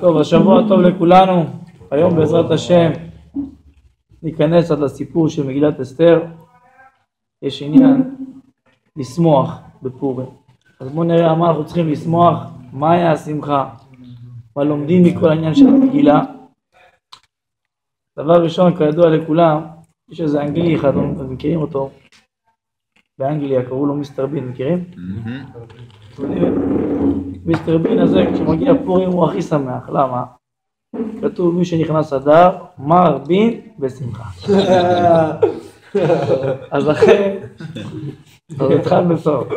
טוב, השבוע טוב לכולנו. היום בעזרת השם ניכנס עד לסיפור של מגילת אסתר. יש עניין לשמוח בפורים. אז בואו נראה מה אנחנו צריכים לשמוח, מה היה השמחה, מה לומדים מכל העניין של המגילה. דבר ראשון, כידוע לכולם, יש איזה אנגלי אחד, אתם מכירים אותו? באנגליה קראו לו מיסטר בין, מכירים? מיסטר בין הזה, כשמגיע פורים הוא הכי שמח. למה? כתוב מי שנכנס אדר, מר בין בשמחה. אז לכן, אז התחל בסוף.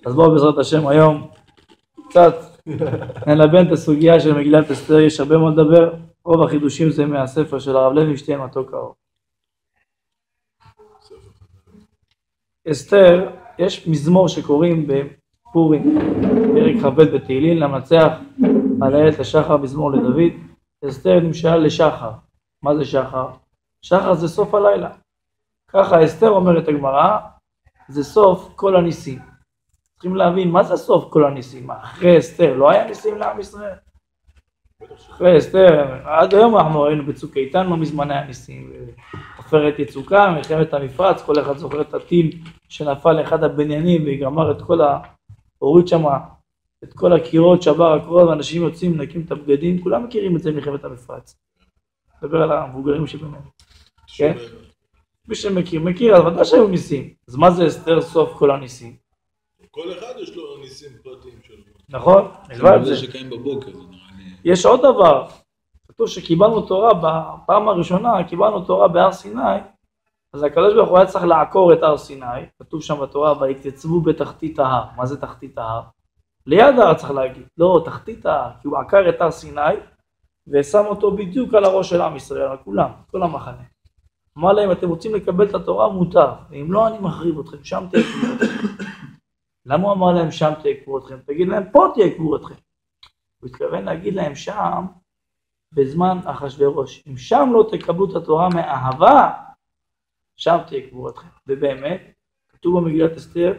אז בואו בעזרת השם היום קצת נלבן את הסוגיה של מגילת אסתר. יש הרבה מאוד לדבר. רוב החידושים זה מהספר של הרב לוינשטיין, מתוק האור. אסתר, יש מזמור שקוראים בפורים, פרק כ"ב בתהילים, למנצח על איילת השחר, מזמור לדוד. אסתר נמשלה לשחר. מה זה שחר? שחר זה סוף הלילה. ככה אסתר אומרת הגמרא, זה סוף כל הניסים. צריכים להבין מה זה סוף כל הניסים. אחרי אסתר לא היה ניסים לעם ישראל? אחרי אסתר, עד היום אנחנו ראינו בצוק איתן לא מזמן היה ניסים. עופרת יצוקה, מלחמת המפרץ, כל אחד זוכר את הטיל שנפל לאחד הבניינים וגמר את כל הוריד שם, את כל הקירות, שבר הכל, ואנשים יוצאים, נקים את הבגדים, כולם מכירים את זה מלחמת המפרץ. מדבר על המבוגרים שביניהם. כן? מי שמכיר, מכיר, אז ודאי שהיו ניסים. אז מה זה אסתר סוף כל הניסים? כל אחד יש לו ניסים פרטיים שלו. נכון? נלבד זה. זה שקיים בבוקר. יש עוד דבר. כתוב שקיבלנו תורה בפעם הראשונה, קיבלנו תורה בהר סיני, אז הקדוש ברוך הוא היה צריך לעקור את הר סיני. כתוב שם בתורה, והתייצבו בתחתית ההר. מה זה תחתית ההר? ליד ההר צריך להגיד. לא, תחתית ההר. כי הוא עקר את הר סיני, ושם אותו בדיוק על הראש של עם ישראל, על כולם, כל המחנה. אמר להם, אתם רוצים לקבל את התורה, מותר. ואם לא, אני מחריב אתכם, שם תהיה קבורתכם. למה הוא אמר להם, שם תהיה קבורתכם? תגיד להם, פה תהיה קבורתכם. הוא התכוון להגיד להם שם, בזמן אחשוורוש. אם שם לא תקבלו את התורה מאהבה, שם תהיה קבורתכם. ובאמת, כתוב במגילת אסתר,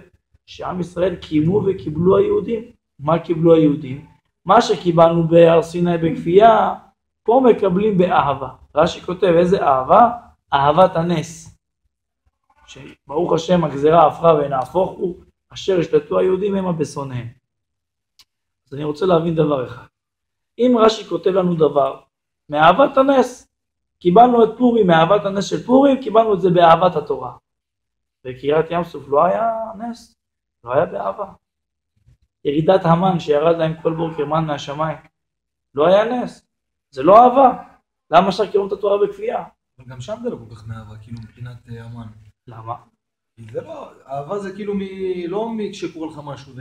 שעם ישראל קיימו וקיבלו היהודים. מה קיבלו היהודים? מה שקיבלנו בהר סיני בכפייה, פה מקבלים באהבה. רש"י כותב, איזה אהבה? אהבת הנס. שברוך השם הגזרה הפכה ונהפוך הוא, אשר השתתו היהודים המה בשונאיהם. אז אני רוצה להבין דבר אחד. אם רש"י כותב לנו דבר, מאהבת הנס, קיבלנו את פורים, מאהבת הנס של פורים, קיבלנו את זה באהבת התורה. בקריאת ים סוף לא היה נס, לא היה באהבה. ירידת המן שירד להם כל בוקר מן מהשמיים, לא היה נס, זה לא אהבה. למה אפשר קיבלנו את התורה בכפייה? אבל גם שם זה לא כל כך מאהבה, כאילו מבחינת המן. למה? זה לא, אהבה זה כאילו לא כשקורה לך משהו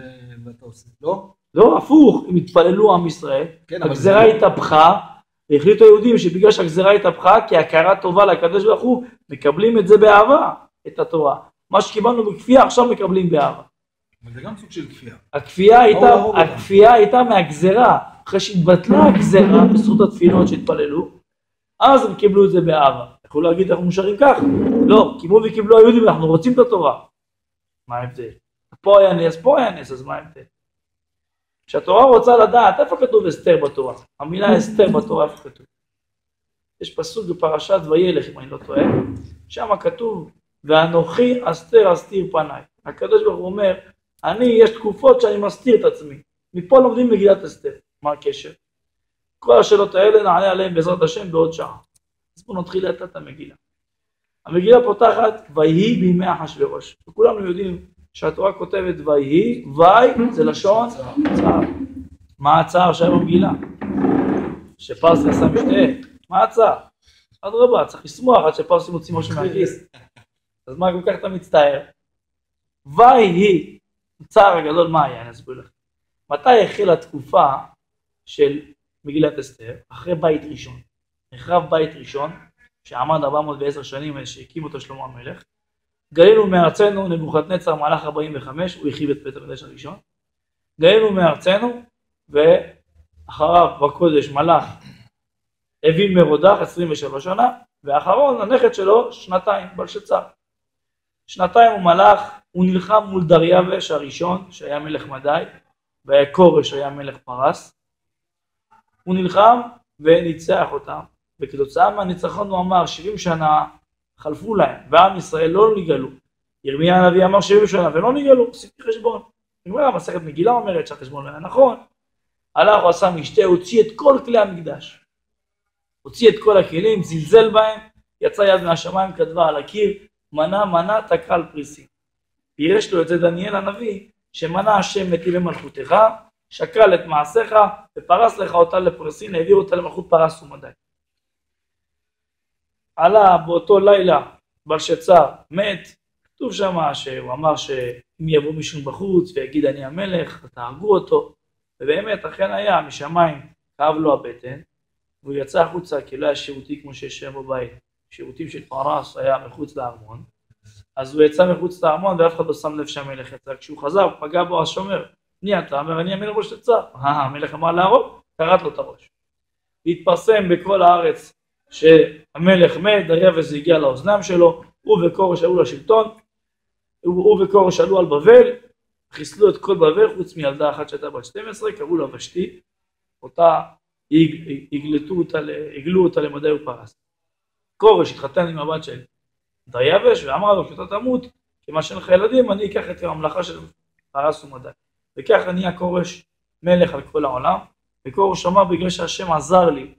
ואתה עושה, לא? לא, הפוך, הם התפללו עם ישראל, הגזרה התהפכה, והחליטו היהודים שבגלל שהגזרה התהפכה, כי הכרה טובה לקדוש ברוך הוא, מקבלים את זה באהבה, את התורה. מה שקיבלנו בכפייה, עכשיו מקבלים באהבה. אבל זה גם סוג של כפייה. הכפייה הייתה מהגזרה, אחרי שהתבטלה הגזרה, בזכות התפילות שהתפללו, אז הם קיבלו את זה באהבה. יכולו להגיד, אנחנו נשארים כך? לא, קיבלו וקיבלו היהודים, אנחנו רוצים את התורה. מה ההבדל? פה היה נס, פה היה נס, אז מה ההבדל? כשהתורה רוצה לדעת, איפה כתוב אסתר בתורה? המילה אסתר בתורה, איפה כתוב? יש פסוק בפרשת וילך, אם אני לא טועה, שם כתוב, ואנוכי אסתר אסתיר פניי. הקדוש ברוך הוא אומר, יש תקופות שאני מסתיר את עצמי. מפה לומדים מגילת אסתר. מה הקשר? כל השאלות האלה נענה עליהן בעזרת השם בעוד שעה. אז בואו נתחיל את המגילה. המגילה פותחת, ויהי בימי אחשוורוש. וכולנו יודעים שהתורה כותבת ויהי, זה לשון צער. מה הצער שהיה במגילה? שפרסי עשה משתה. מה הצער? אדרבה, צריך לשמוח עד שפרסי מוציא משהו מהכיס. אז מה כל כך אתה מצטער? ויהי, הצער הגדול מה היה? אני אסביר לך. מתי החלה התקופה של מגילת אסתר? אחרי בית ראשון. נחרב בית ראשון, שעמד 410 שנים, שהקים אותו שלמה המלך. גלינו מארצנו, נבוכדנצר מלך 45, הוא החריב את בית המקדש הראשון. גלינו מארצנו, ואחריו בקודש מלך אביל מרודח 23 שנה, ואחרון הנכד שלו שנתיים, בלשצר. שנתיים הוא מלך הוא נלחם מול דריווש הראשון, שהיה מלך מדי, והיה כורש, שהיה מלך פרס. הוא נלחם וניצח אותם, וכתוצאה מהניצחון הוא אמר 70 שנה חלפו להם, ועם ישראל לא נגאלו. ירמיה הנביא אמר 70 שנה ולא נגאלו, עשיתי חשבון. נגמר, מסכת מגילה אומרת שהחשבון לא היה נכון. הלך, הוא עשה משתה, הוציא את כל כלי המקדש. הוציא את כל הכלים, זלזל בהם, יצא יד מהשמיים, כתבה על הקיר, מנה תקע על פריסים. פירש לו את זה דניאל הנביא, שמנה השם מתי במלכותך, שקל את מעשיך, ופרס לך אותה לפרסין, העביר אותה למלכות פרס ומדי. עלה באותו לילה, בלשצר מת, כתוב שמה שהוא אמר שאם יבוא מישהו בחוץ ויגיד אני המלך, תהרגו אותו, ובאמת אכן היה, משמיים כאב לו הבטן, והוא יצא החוצה כי לא היה שירותי כמו שיש שם בבית, שירותים של פרס היה מחוץ לארמון, אז הוא יצא מחוץ לארמון ואף אחד לא שם לב שהמלך יצא, כשהוא חזר פגע בו השומר, מי אתה? אומר אני המלך בלשצר, המלך אמר להרוג, קראת לו את הראש. התפרסם בכל הארץ שהמלך מת, דריווש זה הגיע לאוזניים שלו, הוא וכורש עלו לשלטון, הוא וכורש עלו על בבל, חיסלו את כל בבל חוץ מילדה אחת שהייתה בת 12, קראו לה ושתי, אותה הגלו אותה למדי ופרס. כורש התחתן עם הבת של דריווש ואמר לו כשאתה תמות, כמה שאין לך ילדים אני אקח את הממלכה של פרס ומדי. וככה נהיה כורש מלך על כל העולם, וכורש אמר בגלל שהשם עזר לי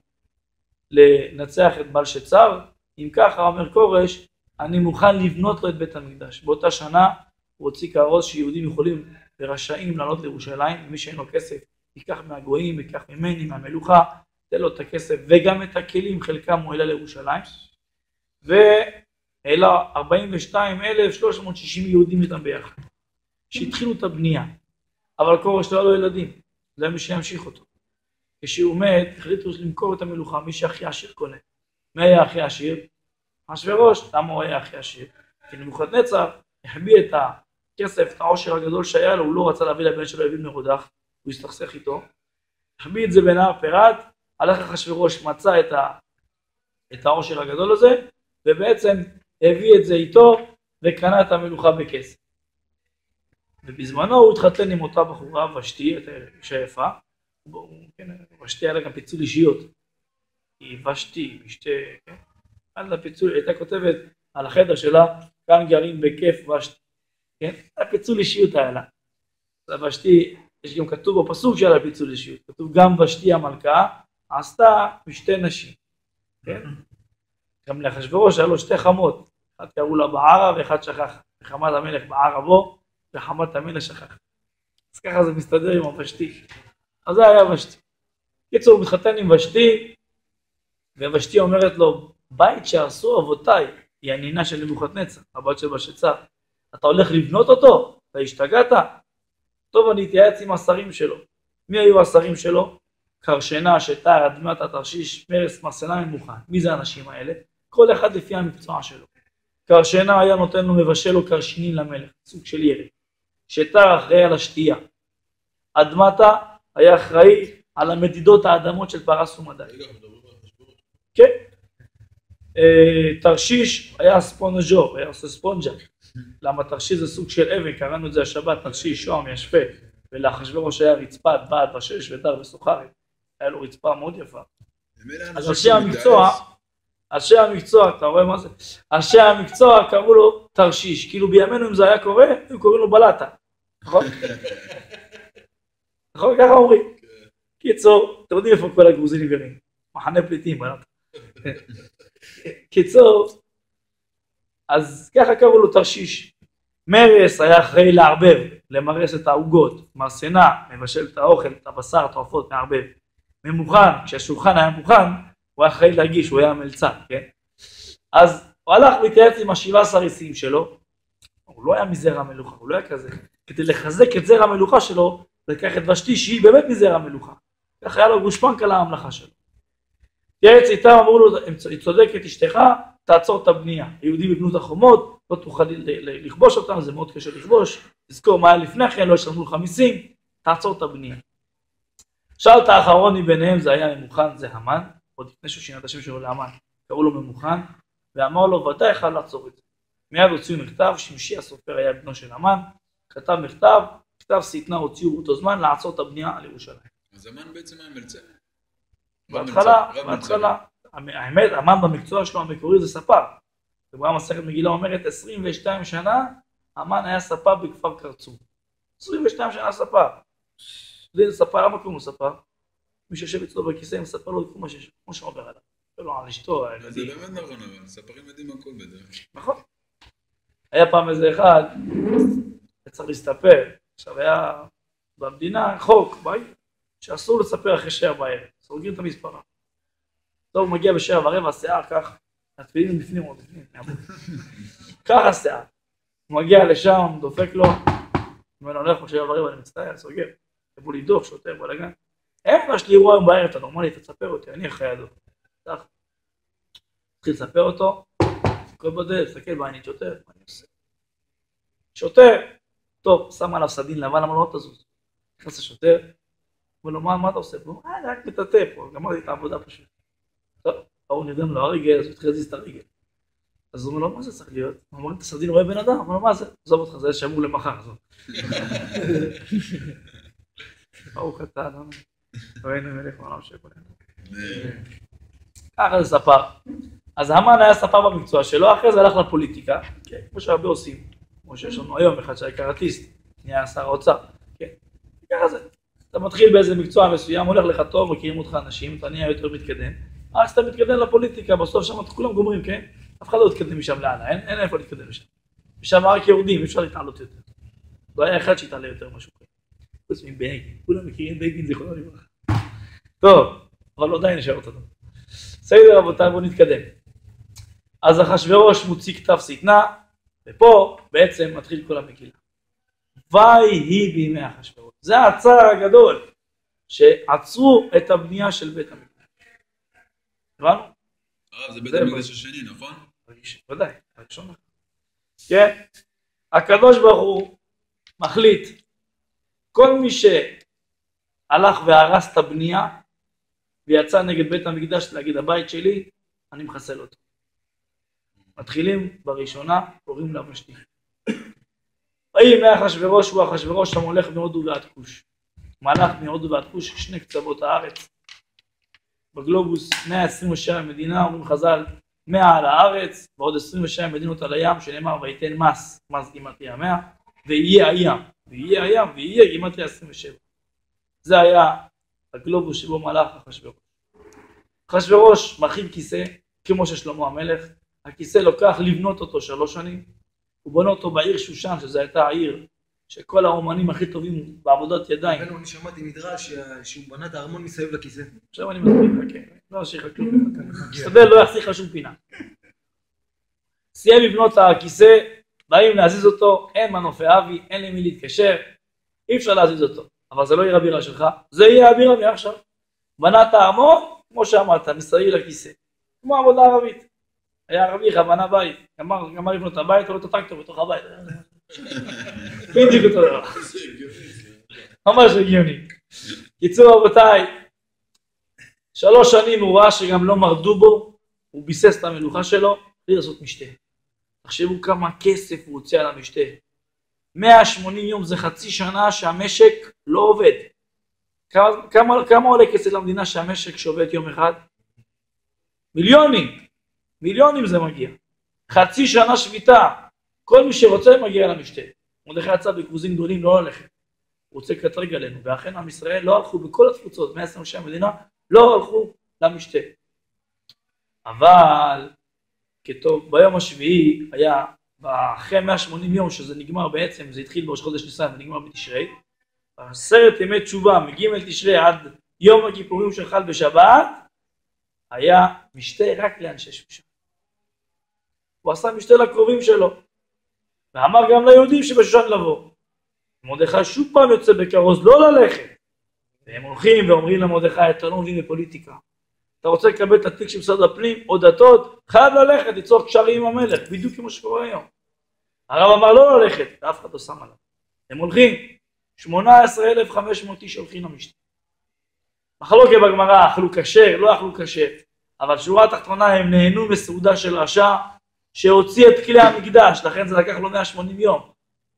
לנצח את בלשצר, אם ככה אומר כורש, אני מוכן לבנות לו את בית המקדש. באותה שנה הוא הוציא כרוז שיהודים יכולים ורשאים לעלות לירושלים, ומי שאין לו כסף ייקח מהגויים, ייקח ממני, מהמלוכה, תן לו את הכסף וגם את הכלים, חלקם הוא העלה לירושלים, והעלה 42,360 יהודים איתם ביחד, שהתחילו את הבנייה, אבל כורש לא היה לו ילדים, לא היה מי שימשיך אותו. כשהוא מת, החליטו למכור את המלוכה, מי שהכי עשיר קונה. מי היה הכי עשיר? אחשוורוש. למה הוא היה הכי עשיר? כי נבוכדנצר החביא את הכסף, את העושר הגדול שהיה לו, הוא לא רצה להביא לבן שלו יביל מרודח, הוא הסתכסך איתו. החביא את זה בנהר פרת, הלך אחשוורוש, מצא את העושר הגדול הזה, ובעצם הביא את זה איתו, וקנה את המלוכה בכסף. ובזמנו הוא התחתן עם אותה בחורה, ושתי, את האישה יפה, ושתי היה לה גם פיצול אישיות, היא ושתי, משתה, כן? על הפיצול, הייתה כותבת על החדר שלה, כאן גרים בכיף ושתי, כן? הפיצול אישיות היה לה. ושתי, יש גם כתוב בפסוק שלה פיצול אישיות, כתוב גם ושתי המלכה, עשתה משתי נשים, כן? גם לאחשוורוש היה לו שתי חמות, אחד קראו לה בערה ואחד שכח, וחמת המלך בערה בו, וחמת המלך שכח. אז ככה זה מסתדר עם הוושתי. אז זה היה ושתי. קיצור, הוא מתחתן עם ושתי, וושתי אומרת לו, בית שהרסו אבותיי, היא הנינה של נבוכדנצר, הבת של בלשצר. אתה הולך לבנות אותו? אתה השתגעת? טוב, אני אתייעץ עם השרים שלו. מי היו השרים שלו? קרשנה, שתר, אדמת, תרשיש, פרס, מרסלה, ממוכן. מי זה האנשים האלה? כל אחד לפי המקצוע שלו. קרשנה היה נותן לו מבשל לו קרשינים למלך, סוג של ירק. שתר אחראי על השתייה. אדמתה היה אחראי על המדידות האדמות של פרס ומדי. כן. תרשיש היה ספונג'ו, היה עושה ספונג'ה. למה תרשיש זה סוג של אבן, קראנו את זה השבת, תרשיש, שוהם, ישפה. ולאחשוורוש היה רצפת, בד, ושש, ודר וסוחרת. היה לו רצפה מאוד יפה. אז אנשי המקצוע, אתה רואה מה זה? אנשי המקצוע קראו לו תרשיש. כאילו בימינו אם זה היה קורה, הם קוראים לו בלטה. נכון? נכון, ככה אומרים. קיצור, אתם יודעים איפה כל הגרוזינים גרים? מחנה פליטים, בלטה. קיצור, אז ככה קראו לו תרשיש. מרס היה אחראי לערבב, למרס את העוגות, מרסנה, מבשל את האוכל, את הבשר, את העופות, מערבב. ממוכן, כשהשולחן היה מוכן, הוא היה אחראי להגיש, הוא היה מלצר, כן? אז הוא הלך להתייעץ עם 17 נשיאים שלו, הוא לא היה מזרע המלוכה, הוא לא היה כזה. כדי לחזק את זרע המלוכה שלו, לקח את ושתי שהיא באמת מזרע המלוכה. ככה היה לו גושפנקה להמלכה שלו. תייעץ איתם, אמרו לו, היא צודקת אשתך, תעצור את הבנייה. היהודים יבנו את החומות, לא תוכל לכבוש אותם, זה מאוד קשה לכבוש. תזכור מה היה לפני כן, לא ישלמו לך מיסים, תעצור את הבנייה. שאלת האחרון מביניהם, זה היה ממוכן, זה המן, עוד לפני שהוא שינה את השם שלו להמן, קראו לו ממוכן, ואמר לו, ודאי יכול לעצור את זה. מיד הוציאו מכתב, שמשי הסופר היה בנו של המן, כתב מכתב, כתב שטנה הוציאו באותו זמן לעצור את הבנייה על ירושלים. אז המן בעצם היה מלצר. בהתחלה, האמת, המן במקצוע שלו המקורי זה ספר. הגמרא מסכת מגילה אומרת 22 שנה, המן היה ספר בכפר קרצום. 22 שנה ספר. זה ספר, למה קוראים לו ספר? מי שיושב אצלו בכיסא מספר לו כמו שעובר עליו. לא, על אשתו, זה באמת נכון, אבל ספרים יודעים הכל בדרך. נכון. היה פעם איזה אחד, צריך להסתפר. עכשיו היה במדינה חוק, שאסור לספר אחרי 7 בערב. סורגים את המספרה. טוב, הוא מגיע ב7:15, השיער כך, התפילין בפנים או בפנים. ככה השיער. הוא מגיע לשם, דופק לו, הוא הולך ב7:15, אני מצטער, סוגר. תבוא לבדוק, שוטר, בלגן. איפה יש לי אירוע היום בערב, אתה נורמלי, תספר אותי, אני אחרי ידו. התחיל לספר אותו, כל בודד, תסתכל בעינית, שוטר, מה אני עושה? שוטר, טוב, שם עליו סדין לבן, למה לא תזוז? נכנס לשוטר, אומר לו, מה אתה עושה פה? אני רק מטאטא פה, גמרתי את העבודה פשוט. טוב, הוא נרדם לו הרגל, אז הוא התחיל להזיז את הרגל. אז הוא אומר לו, מה זה צריך להיות? הוא אומר, את הסדין רואה בן אדם, הוא אומר לו, מה זה? עזוב אותך, זה שמור למחר, עזוב. ברוך אתה, לא? ראינו מלך מעולם שכולנו. ככה זה ספר. אז המן היה ספר במקצוע שלו, אחרי זה הלך לפוליטיקה, כמו שהרבה עושים. כמו שיש לנו היום, אחד שהיה קראטיסט, נהיה שר האוצר. ככה זה. אתה מתחיל באיזה מקצוע מסוים, הולך לך טוב, מכירים אותך אנשים, אתה נהיה יותר מתקדם. אז אתה מתקדם לפוליטיקה, בסוף שם כולם גומרים, כן? אף אחד לא מתקדם משם לעלה, אין איפה להתקדם משם. משם רק יורדים, אפשר להתעלות יותר. לא היה אחד שהתעלה יותר משהו. חוץ מבגין, כולם מכירים בגין, זיכרונו לברכה. טוב, אבל עדיין נשאר אותו. בסדר רבותיי, בואו נתקדם. אז אחשוורוש מוציא כתב שטנה, ופה בעצם מתחיל כל המגילה. ויהי בימי אחשוורוש. זה הצער הגדול, שעצרו את הבנייה של בית המקדש. הבנו? זה בית המקדש השני, נכון? ודאי, הראשון. כן, הקדוש ברוך הוא מחליט, כל מי שהלך והרס את הבנייה, ויצא נגד בית המקדש להגיד הבית שלי, אני מחסל אותו. מתחילים בראשונה, קוראים לה ושתי. ויהי מאחשוורוש הוא אחשוורוש המולך מהודו ועד כוש. מלך מהודו ועד כוש, 2 קצוות הארץ. בגלובוס 127 מדינה, אומרים חז"ל 100 על הארץ, ועוד 27 מדינות על הים, שנאמר ויתן מס גימטריה 100, ויהיה הים, ויהיה גימטריה 27. זה היה הגלובוס שבו מלך אחשוורוש. אחשוורוש מכין כיסא, כמו ששלמה המלך, הכיסא לוקח לבנות אותו 3 שנים, הוא בונה אותו בעיר שושן, שזו הייתה העיר, שכל האומנים הכי טובים בעבודת ידיים. אני שמעתי מדרש שהוא בנה את הארמון מסביב לכיסא. עכשיו אני מסביר לך, כן, לא אשאיר לך כלום, תשתדל, לא יחסיר לך שום פינה. סיים לבנות הכיסא, באים להזיז אותו, אין מנופי אבי, אין למי להתקשר, אי אפשר להזיז אותו, אבל זה לא יהיה הבירה שלך, זה יהיה הבירה מעכשיו. בנה את הארמון, כמו שאמרת, מסביב לכיסא, כמו עבודה ערבית. היה רביך, בנה בית, גמר לבנות את הבית, עולה את הטרקטור בתוך הבית. בדיוק אותו דבר. ממש הגיוני. קיצור רבותיי, 3 שנים הוא ראה שגם לא מרדו בו, הוא ביסס את המלוכה שלו, בלי לעשות משתה. תחשבו כמה כסף הוא הוציא על המשתה. 180 יום זה חצי שנה שהמשק לא עובד. כמה עולה כסף למדינה שהמשק שעובד יום אחד? מיליונים זה מגיע. חצי שנה שביתה. כל מי שרוצה מגיע למשתה. מרדכי יצא בכרוזים גדולים לא ללכת. הוא רוצה לקטרג עלינו. ואכן עם ישראל לא הלכו בכל התפוצות, 127 מדינה, לא הלכו למשתה. אבל כתוב, ביום השביעי היה, אחרי 180 יום שזה נגמר בעצם, זה התחיל בראש חודש ניסן ונגמר בתשרי. 10 ימי תשובה מג' תשרי עד יום הכיפורים שחל בשבת, היה משתה רק לאנשי שושן. הוא עשה משתה לקרובים שלו. ואמר גם ליהודים שבשושן לבוא. מרדכי שוב פעם יוצא בכרוז לא ללכת. והם הולכים ואומרים למרדכי, אתה לא מבין בפוליטיקה. אתה רוצה לקבל את התיק של משרד הפנים או דתות, חייב ללכת, ליצור קשרים עם המלך, בדיוק כמו שקורה היום. הרב אמר לא ללכת, ואף אחד לא שם עליו. הם הולכים, 18,500 איש הולכים למשתה. מחלוקת בגמרא, אכלו כשר, לא אכלו כשר. אבל שורה התחתונה הם נהנו מסעודה של רשע, שהוציא את כלי המקדש, לכן זה לקח לו 180 יום.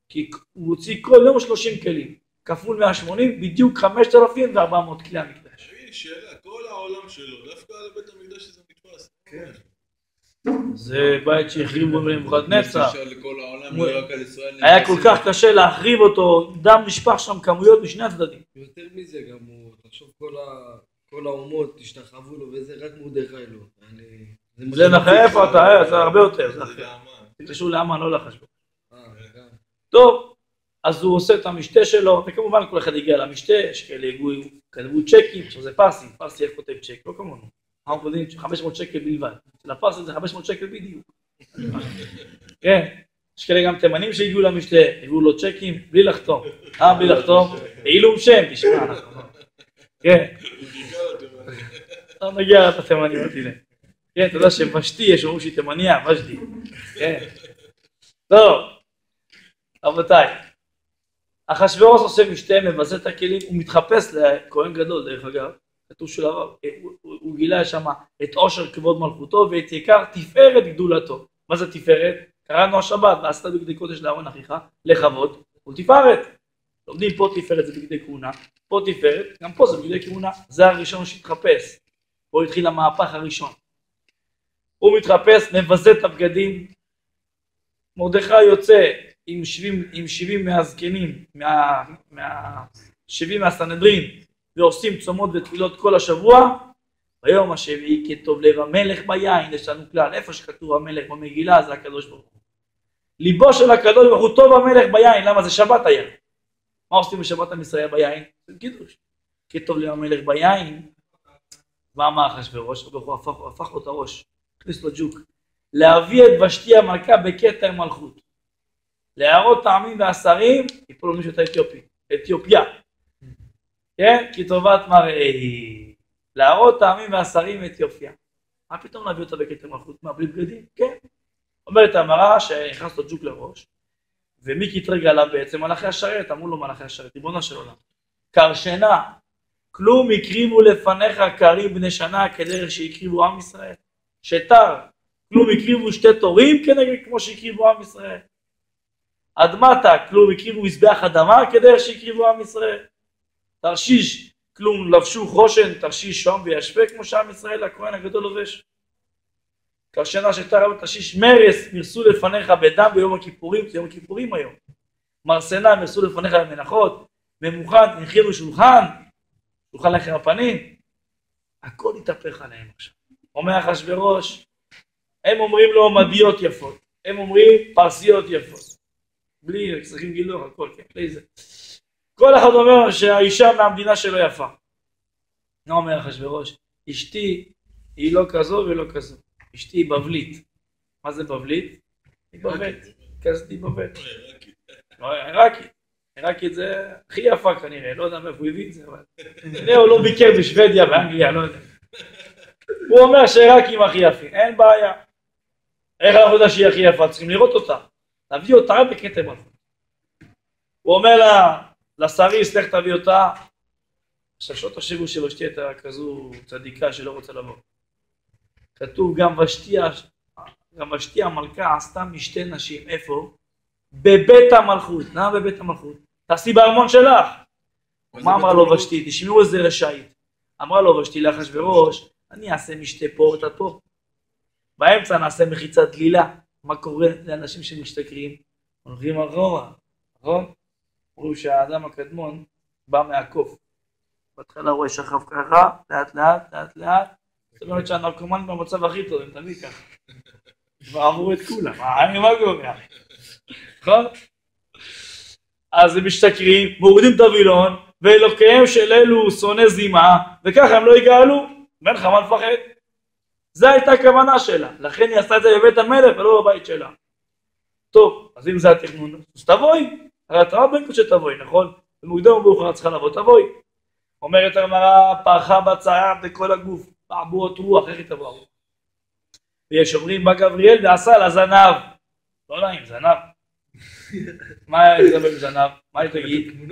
כי הוא הוציא כל יום 30 כלים. כפול 180, בדיוק 5,400 כלי המקדש. שאלה, כל העולם שלו, דווקא על בית המקדש שזה נתפס. כן. זה בית שהחריבו לנבוכדנצר. לכל העולם, לא רק על ישראל. היה כל כך קשה להחריב אותו, דם נשפך שם כמויות משני הצדדים. יותר מזה גם הוא, תחשוב כל האומות השתחוו לו וזה רק מרדכי לו. זה נכון, איפה אתה? זה הרבה יותר. זה לאמן. זה קשור לאמן, לא לחשבון. גם. טוב, אז הוא עושה את המשתה שלו, וכמובן כל אחד הגיע למשתה, יש כאלה כתבו צ'קים, עכשיו זה פרסי, פרסי איך כותב צ'ק, לא כמונו. אנחנו כותבים 500 שקל בלבד, לפרסי זה 500 שקל בדיוק. כן, יש כאלה גם תימנים שהגיעו למשתה, הביאו לו צ'קים בלי לחתום, בלי לחתום, בעילום שם, תשמע, אנחנו. כן. לא נגיע את התימנים, אותי להם. כן, אתה יודע שוושתי, יש אומרים שהיא תימניה, ושתי. כן. טוב, רבותיי. אחשוורוש עושה משתה, מבזה את הכלים, הוא מתחפש לכהן גדול, דרך אגב, כתוב הוא גילה שם את עושר כבוד מלכותו ואת יקר תפארת גדולתו. מה זה תפארת? קראנו השבת, ועשת בגדי קודש לאהרון אחיך, לכבוד ולתפארת. לומדים פה תפארת זה בגדי כהונה, פה תפארת, גם פה זה בגדי כהונה, זה הראשון שהתחפש. פה התחיל המהפך הראשון. הוא מתחפש, מבזה את הבגדים, מרדכי יוצא עם 70 מהזקנים, 70 מהסנהדרין, ועושים צומות ותפילות כל השבוע, ביום השביעי כטוב לב המלך ביין, יש לנו כלל, איפה שכתוב המלך במגילה זה הקדוש ברוך הוא. ליבו של הקדוש ברוך הוא טוב המלך ביין, למה זה שבת היה? מה עושים בשבת עם ישראל ביין? זה קידוש. כטוב לב המלך ביין, ואמר אחשוורוש, הוא הפך לו את הראש, הכניס לו ג'וק, להביא את ושתי המלכה בקטע מלכות. להראות טעמים והשרים, יפול לו מישהו את אתיופיה. כן? כי טובת מראי. להראות טעמים והשרים אתיופיה. מה פתאום להביא אותה בקטע מלכות? מה, בלי בגדים? כן. אומרת המראה שהכנס לו ג'וק לראש, ומי קטרג עליו בעצם? מלאכי השרת, אמרו לו מלאכי השרת, ריבונו של עולם. קרשנה, כלום הקריבו לפניך קרים בני שנה כדרך שהקריבו עם ישראל. שטר, כלום הקריבו שתי תורים כנגד כמו שהקריבו עם ישראל. אדמתה, כלום הקריבו מזבח אדמה כדרך שהקריבו עם ישראל. תרשיש, כלום לבשו חושן, תרשיש שום וישפה כמו שעם ישראל הכהן הגדול לובש. קרשנה שטר ותרשיש מרס מרסו לפניך בדם ביום הכיפורים, זה יום הכיפורים היום. מרסנה מרסו לפניך במנחות, ממוכן הכינו שולחן לכם הפנים. הכל יתהפך עליהם עכשיו. אומר אחשוורוש, הם אומרים לו מדיות יפות, הם אומרים פרסיות יפות. בלי, צריכים גילוח, הכל, כן, בלי זה. כל אחד אומר שהאישה מהמדינה שלו יפה. לא אומר אחשוורוש, אשתי היא לא כזו ולא כזו. אשתי היא בבלית. מה זה בבלית? היא בבית. כזאת היא בבית. לא, עיראקית. עיראקית זה הכי יפה כנראה, לא יודע מאיפה הוא הביא את זה, אבל... הוא לא ביקר בשוודיה, באנגליה, לא יודע. הוא אומר שעיראקים הכי יפים, אין בעיה. איך אנחנו יודע שהיא הכי יפה? צריכים לראות אותה. להביא אותה רק בקטע מלכות. הוא אומר לה, לשריס, לך תביא אותה. עכשיו שלא תחשבו שוושתי הייתה כזו צדיקה שלא רוצה לבוא. כתוב גם ושתי המלכה עשתה משתי נשים. איפה? בבית המלכות. למה בבית המלכות? תעשי בארמון שלך. מה אמרה לו ושתי? תשמעו איזה רשאית. אמרה לו ושתי לאחשוורוש, אני אעשה משתה פה ואתה פה. באמצע נעשה מחיצת דלילה. מה קורה לאנשים שמשתכרים? הולכים אחורה, נכון? אומרים שהאדם הקדמון בא מהקוף. בהתחלה רואה שכב ככה, לאט לאט. זאת אומרת שהנרקומן במצב הכי טוב, הם תמיד ככה. כבר עברו את כולם, מה קורה? נכון? אז הם משתכרים, מורידים את הווילון, ואלוקיהם של אלו שונא זימה, וככה הם לא יגאלו, ואין לך מה לפחד. זו הייתה הכוונה שלה, לכן היא עשתה את זה בבית המלך ולא בבית שלה. טוב, אז אם זה התכנון, אז תבואי, הרי אתה לא בנקוד שתבואי, נכון? במוקדם ובאוחר צריכה לבוא, תבואי. אומרת המראה, פרחה בצער בכל הגוף, בעבורות רוח, איך היא תבוא? ויש אומרים בא גבריאל ועשה לה זנב. לא נעים, זנב. מה היה לדבר עם זנב? מה היא תגיד?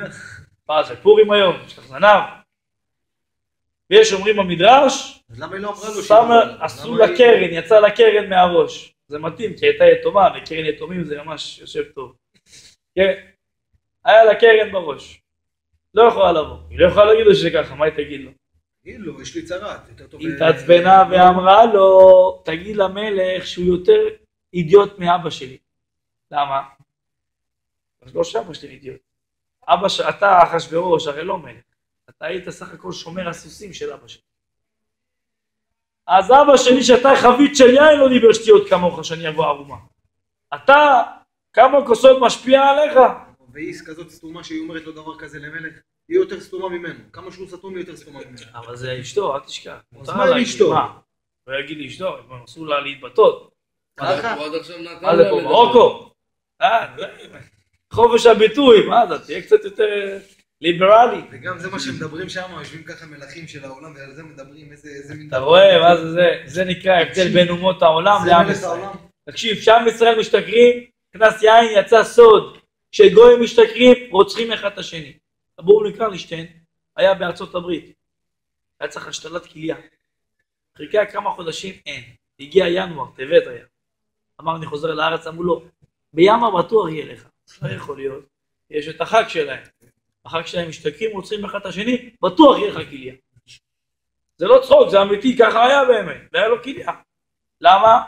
מה זה פורים היום, יש לך זנב. ויש אומרים במדרש, אז למה היא לא אמרה לו? עשו לה קרן, יצא לה קרן מהראש. זה מתאים, כי הייתה יתומה, וקרן יתומים זה ממש יושב טוב. כן, היה לה קרן בראש. לא יכולה לבוא. היא לא יכולה להגיד לו שככה, מה היא תגיד לו? תגיד לו, יש לי צרת. היא התעצבנה ואמרה לו, תגיד למלך שהוא יותר אידיוט מאבא שלי. למה? אז לא שאבא שלי אידיוט. אתה אחשוורוש, הרי לא מלך. אתה היית סך הכל שומר הסוסים של אבא שלי. אז אבא שלי שאתה חבית של יין לא דיבר שטויות כמוך שאני אבוא ערומה. אתה, כמה כוסות משפיע עליך? והיא כזאת סתומה שהיא אומרת לו דבר כזה למלך, היא יותר סתומה ממנו. כמה שהוא סתום היא יותר סתומה ממנו. אבל זה אשתו, אל תשכח. אז מה עם אשתו? הוא יגיד לי אשתו, הם אסור לה להתבטאות. ככה? הוא עד עכשיו נתן מה זה פה, מרוקו? חופש הביטוי, מה זה? תהיה קצת יותר ליברלי. וגם זה מה שמדברים שם, יושבים ככה מלכים של העולם, ועל זה מדברים איזה מין... אתה רואה, מה זה? זה נקרא הבדל בין אומות העולם לעם ישראל. תקשיב, שם ישראל משתכרים, כנס יין יצא סוד. כשגויים משתכרים, רוצחים אחד את השני. אברהם קרלישטיין היה בארצות הברית. היה צריך השתלת כליה. חיכה כמה חודשים, אין. הגיע ינואר, טבת היה. אמר, אני חוזר לארץ, אמרו לו, בינואר בטוח יהיה לך. לא יכול להיות. יש את החג שלהם. החג שלהם משתכרים, רוצחים אחד את השני, בטוח יהיה לך כליה. זה לא צחוק, זה אמיתי, ככה היה באמת. והיה לו כליה. למה?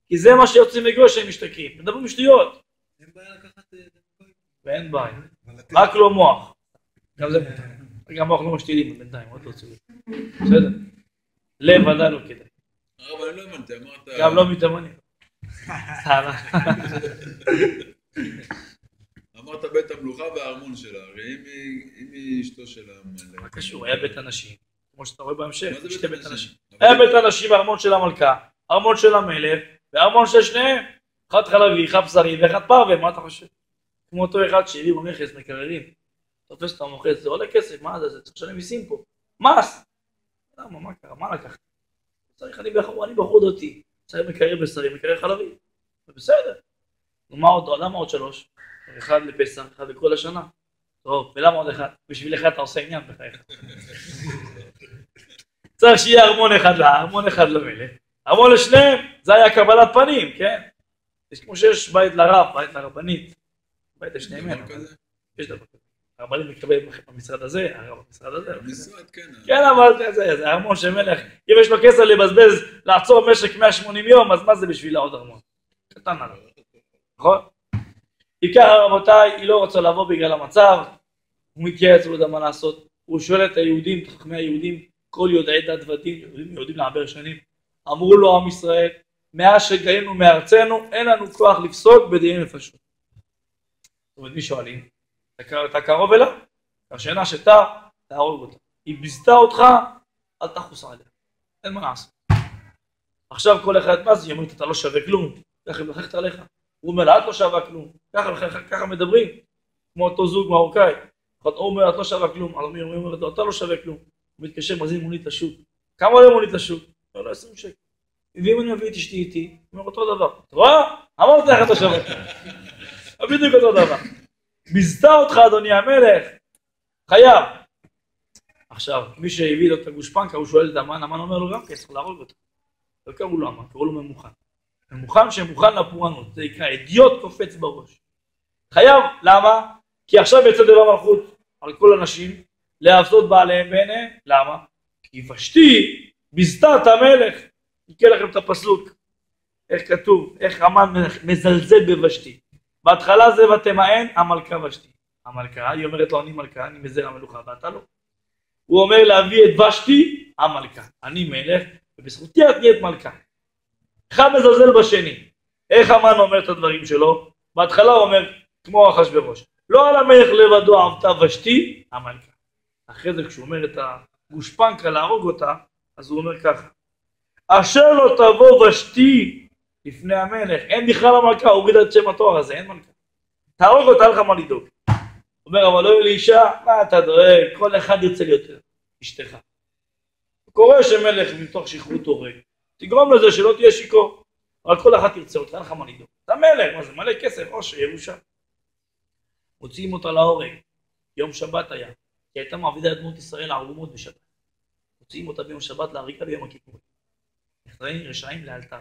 כי זה מה שיוצאים מגוי שהם משתכרים. מדברים שטויות. אין בעיה לקחת... ואין בעיה. רק לא מוח. גם זה מותר. גם מוח לא משתילים בינתיים, עוד לא צורי. בסדר. לב עדיין לא כדאי. אבל אני לא הבנתי, אמרת... גם לא מתאמנים. אמרת בית המלוכה והארמון שלה, הרי אם היא אשתו של המלך... מה קשור? היה בית הנשים. כמו שאתה רואה בהמשך, מה זה שתי בית בית הנשים? הנשים. היה בית הנשים, ארמון של המלכה, ארמון של המלך, וארמון של שניהם. אחד חלבי, אחד בשרי ואחד פרווה, מה אתה חושב? כמו אותו אחד שהביא במכס, מקררים. תופס את המוכס, זה עולה כסף, מה זה? צריך לשלם מיסים פה. מס! למה, מה קרה? מה לקחת? צריך, אני בחור דתי. צריך מקרר בשרי, מקרר חלבי. זה בסדר. למה עוד 3? אחד לפסח, אחד לכל השנה. טוב, ולמה עוד אחד? בשביל אחד אתה עושה עניין בחייך. צריך שיהיה ארמון אחד לה, ארמון אחד למלך. ארמון לשניהם, זה היה קבלת פנים, כן? יש כמו שיש בית לרב, בית לרבנית. בית לשניהם אין. יש דבר כזה. הרבנים מקבל במשרד הזה, הרב במשרד הזה. במשרד, כן. כן, אבל זה ארמון של מלך. אם יש לו כסף לבזבז, לעצור משק 180 יום, אז מה זה בשבילה עוד ארמון? קטן עליו. נכון? עיקר רבותיי, היא לא רוצה לבוא בגלל המצב, הוא מתייעץ, הוא לא יודע מה לעשות. הוא שואל את היהודים, את חכמי היהודים, כל יודעי דת ודין, יהודים לעבר שנים, אמרו לו עם ישראל, מאז שגיינו מארצנו, אין לנו כוח לפסוק בדיני נפשות. זאת אומרת, מי שואלים? אתה קרוב אליו? השאלה שתה, תהרוג אותה. היא ביזתה אותך, אל תחוס עליה. אין מה לעשות. עכשיו כל אחד, מה זה? היא אומרת, אתה לא שווה כלום. ככה היא מחכת עליך. הוא אומר לה, את לא שווה כלום. ככה מדברים. כמו אותו זוג מרוקאי. הוא אומר, את לא שווה כלום. הוא אומר, אתה לא שווה כלום. הוא מתקשר, מזין מונית לשוק. כמה עולה מונית לשוק? לא, לא 20 שקל. ואם אני מביא את אשתי איתי, הוא אומר אותו דבר. אתה רואה? אמרתי לך, אתה שווה. בדיוק אותו דבר. ביזתה אותך, אדוני המלך. חייב. עכשיו, מי שהביא לו את הגושפנקה, הוא שואל את המן, המן אומר לו גם כסף, להרוג אותו. לא קראו לו המן, קראו לו ממוכן. ממוכן שמוכן לפורענות, זה יקרא, אידיוט קופץ בראש. חייב, למה? כי עכשיו יצא דבר מלכות על כל הנשים, להפסות בעליהם בעיניהם, למה? כי ושתי ביזתה את המלך. יקרא לכם את הפסוק, איך כתוב, איך המן מזלזל בוושתי. בהתחלה זה ותמאן המלכה ושתי. המלכה, היא אומרת לו, אני מלכה, אני מזרע המלוכה, ואתה לא. הוא אומר להביא את ושתי, המלכה. אני מלך, ובזכותי את נהיית מלכה. אחד מזלזל בשני. איך המן אומר את הדברים שלו? בהתחלה הוא אומר, כמו אחשוורוש, לא על המלך לבדו עבדה ושתי, המלכה. אחרי זה כשהוא אומר את הגושפנקה להרוג אותה, אז הוא אומר ככה, אשר לא תבוא ושתי לפני המלך, אין בכלל המלכה, הוא הוריד את שם התואר הזה, אין מלכה. תהרוג אותה, לך מה לדאוג. הוא אומר, אבל לא יהיה לי אישה, מה אתה דואג, כל אחד ירצה לי יותר, אשתך. קורה שמלך מתוך שכרות הורג, תגרום לזה שלא תהיה שיקור, אבל כל אחד ירצה אותך, אין לך מה לדאוג. אתה מלך, מה זה, מלא כסף, או שירושה. מוציאים אותה להורג, יום שבת היה, כי הייתה מעבידה את דמות ישראל לערומות בשבת. מוציאים אותה ביום שבת להריקה ביום הכיפורים. נכנסים רשעים לאלתר.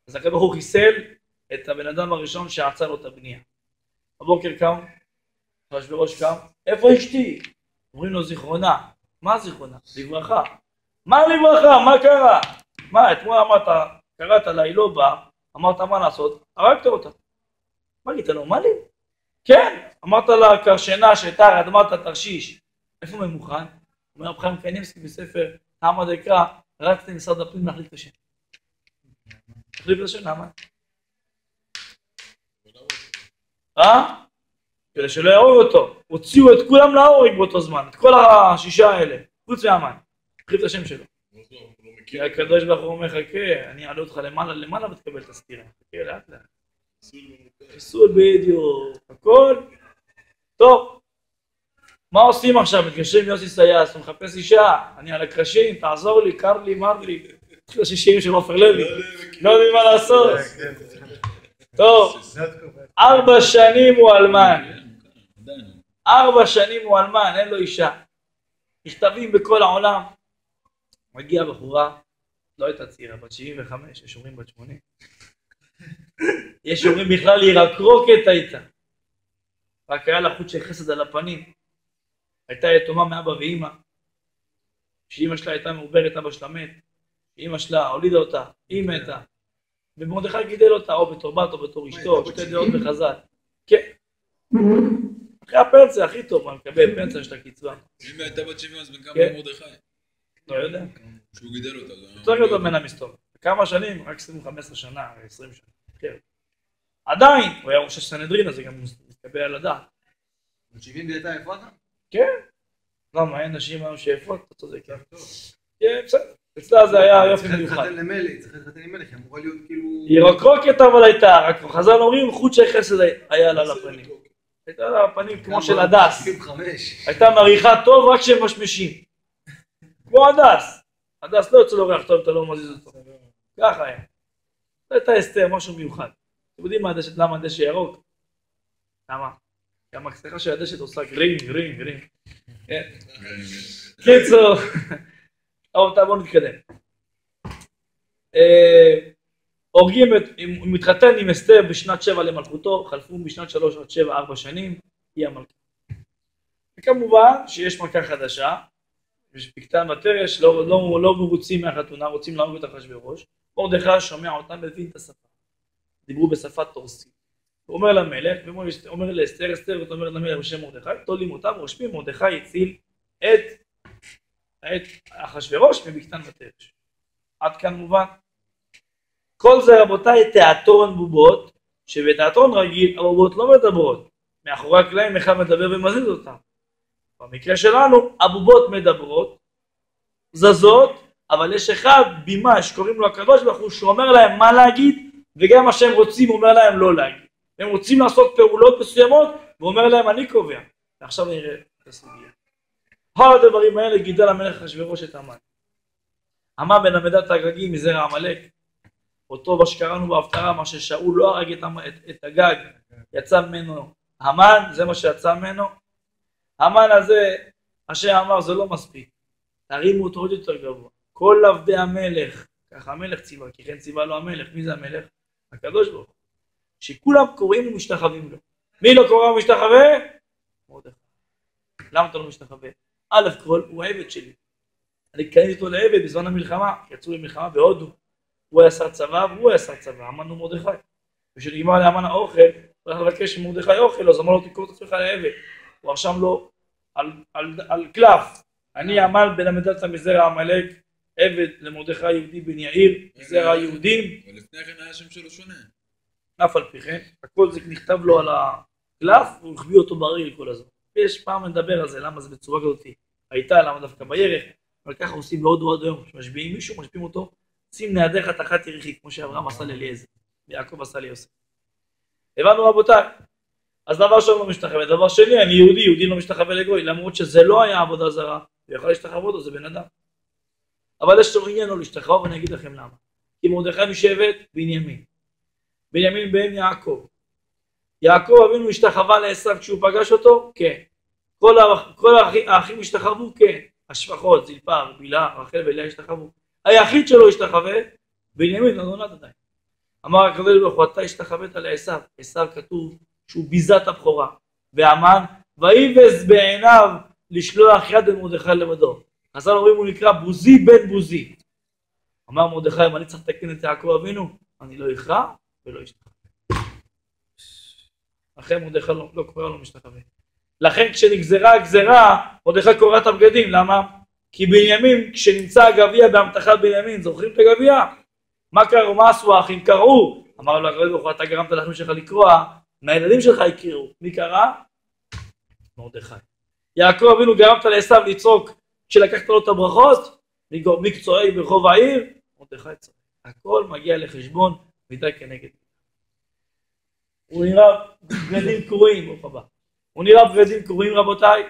אז הקדוש ברוך הוא חיסל את הבן אדם הראשון שעצר לו את הבנייה. בבוקר קם, אחשוורוש קם, איפה אשתי? אומרים לו זיכרונה. מה זיכרונה? לברכה. מה לברכה? מה קרה? מה, אתמול אמרת, קראת לה, היא לא באה, אמרת מה לעשות? הרגת אותה. מה היית לו? מה לי? כן, אמרת לה קרשנה שתר, אדמת התרשיש. איפה ממוכן? אומר רב חיים קניבסקי בספר נעמה דקרא, רצתי למשרד הפנים להחליף את השם. להחליף את השם, למה? כדי שלא יהרוג אותו. הוציאו את כולם להורג באותו זמן, את כל השישה האלה, חוץ מהמן. להחליף את השם שלו. כי הקדוש ברוך הוא אומר, חכה, אני אעלה אותך למעלה ותקבל את הסתירה. חכה, לאט לאט. חיסול בדיוק, הכל. טוב. מה עושים עכשיו? מתקשרים יוסי סייס, הוא מחפש אישה, אני על הקרשים, תעזור לי, קר לי, מר לי. תחיל השישים של עופר לוי. לא יודעים מה לעשות. טוב, 4 שנים הוא אלמן. 4 שנים הוא אלמן, אין לו אישה. מכתבים בכל העולם. מגיעה בחורה, לא הייתה צעירה, בת 75, יש אומרים בת 80. יש אומרים בכלל ירקרוקת הייתה. רק היה לה חוט של חסד על הפנים. הייתה יתומה מאבא ואימא. שאימא שלה הייתה מעוברת, אבא שלה מת. אימא שלה הולידה אותה, היא מתה. ומרדכי גידל אותה או בתור בת או בתור אשתו, שתי דעות בחז"ל. כן. אחרי הפנסיה הכי טוב, מה מקבל פנסיה של הקצבה. אם הייתה בת 70 אז בן כמה מרדכי? לא יודע. שהוא גידל אותה. צריך להיות בין המסתור. כמה שנים? רק 15 שנה, 20 שנה. כן. עדיין, הוא היה ראש הסנהדרין, אז זה גם מתקבל על הדעת. בת 70 והייתה יפה גם? כן. למה, אין נשים היום שיפות? אתה צודק. כן, בסדר. אצלה זה היה יופי מיוחד. צריך להתחתן עם מלך, היא אמורה להיות כאילו... היא רקרוקת אבל הייתה, רק חז"ל אומרים חוט של חסד היה לה לפנים. הייתה לה לפנים כמו של הדס. הייתה מריחה טוב רק שהם משמשים. כמו הדס. הדס לא יוצא לו ריח טוב, אתה לא מזיז אותו. ככה היה. זו הייתה אסתר, משהו מיוחד. אתם יודעים למה הדשא ירוק? למה? כי המקסחה של הדשא עושה גרינג. קיצור. אבל בואו נתקדם. הורגים, הוא מתחתן עם אסתר בשנת 7 למלכותו, חלפו בשנת 3 עד 7 4 שנים, היא המלכה. וכמובן שיש מכה חדשה, בקטן ותרש, לא מרוצים מהחתונה, רוצים להרוג את אחשוורוש. מרדכי שומע אותם, מבין את השפה. דיברו בשפת תורסית. הוא אומר למלך, אומר לאסתר, אסתר אומר למלך בשם מרדכי, תולים אותם, רושמים, מרדכי הציל את אחשוורוש מבקטן ותרש. עד כאן מובן. כל זה רבותיי תיאטרון בובות, שבתיאטרון רגיל הבובות לא מדברות. מאחורי הקלעים אחד מדבר ומזיז אותם. במקרה שלנו הבובות מדברות, זזות, אבל יש אחד בימה שקוראים לו הקדוש ברוך הוא שאומר להם מה להגיד, וגם מה שהם רוצים אומר להם לא להגיד. הם רוצים לעשות פעולות מסוימות, ואומר להם אני קובע. ועכשיו נראה את הסוגיה. הדברים האלה גידל המלך אחשוורוש את המן. המן בן עמדת הגגים מזרע עמלק. אותו שקראנו בהפטרה, מה ששאול לא הרג את הגג, יצא ממנו המן, זה מה שיצא ממנו. המן הזה, השם אמר, זה לא מספיק. תרימו אותו עוד יותר גבוה. כל עבדי המלך, ככה המלך ציווה, כי כן ציווה לו המלך. מי זה המלך? הקדוש ברוך הוא. שכולם קוראים ומשתחווים לו. מי לא קורא ומשתחווה? מרדכי. למה אתה לא משתחווה? א' כל, הוא העבד שלי. אני קניתי אותו לעבד בזמן המלחמה, יצאו למלחמה בהודו. הוא היה שר צבא והוא היה שר צבא, המן הוא מרדכי. ושנגמר להמן האוכל, הוא הולך לבקש ממרדכי אוכל, אז אמר לו תקרוא את עצמך לעבד. הוא רשם לו על קלף. אני המן בן עמדת מזרע עמלק, עבד למרדכי יהודי בן יאיר, מזרע היהודים. ולפני כן היה השם שלו שונה. אף על פי כן, הכל זה נכתב לו על הקלף, והוא החביא אותו ברגל כל הזמן. יש פעם נדבר על זה, למה זה בצורה כזאת הייתה, למה דווקא בירך, אבל ככה עושים בהודו עד היום, שמשביעים מישהו, משביעים אותו, שים נעדר חתיכת יריחי, כמו שאברהם עשה לאליעזר, ויעקב עשה ליוסף. הבנו רבותיי, אז דבר שלא משתחווה, דבר שני, אני יהודי, יהודי לא משתחווה לגוי, למרות שזה לא היה עבודה זרה, ויכול להשתחוות אותו, זה בן אדם. אבל יש לו עניין לא להשתחוות, ואני אגיד לכם למה. כי מרדכי משבט בנימין, בנימין בן יעקב. יעקב אבינו השתחווה לעשו כשהוא פגש אותו? כן. כל האחים השתחוו? כן. השפחות, זלפה, בילה, רחל ולאה השתחוו. היחיד שלו השתחווה, בנימין לא נולד עדיין. אמר הקדוש ברוך הוא, אתה השתחווית לעשיו. עשיו כתוב שהוא ביזה את הבכורה. והמן, ויבז בעיניו לשלוח יד למרדכי לבדו. חז"ל אומרים הוא נקרא בוזי בן בוזי. אמר מרדכי, אם אני צריך לתקן את יעקב אבינו, אני לא אכרע ולא אשתחווה. אחרי מרדכי לא קורא לו משתחווה. לכן כשנגזרה הגזרה, מרדכי קורא את הבגדים. למה? כי בנימין, כשנמצא הגביע בהמתחת בנימין, זוכרים את הגביע? מה קראו? מה עשו האחים? קראו. אמר לו הקדוש ברוך הוא, אתה גרמת לאחים שלך לקרוע, מהילדים שלך יקראו. מי קרא? מרדכי. יעקב אבינו גרמת לעשיו לצעוק כשלקחת לו את הברכות, מי צועק ברחוב העיר? מרדכי צועק. הכל מגיע לחשבון מידה כנגד. הוא נראה בגדים קרועים, ברוך הבא. הוא נראה בגדים קרועים רבותיי.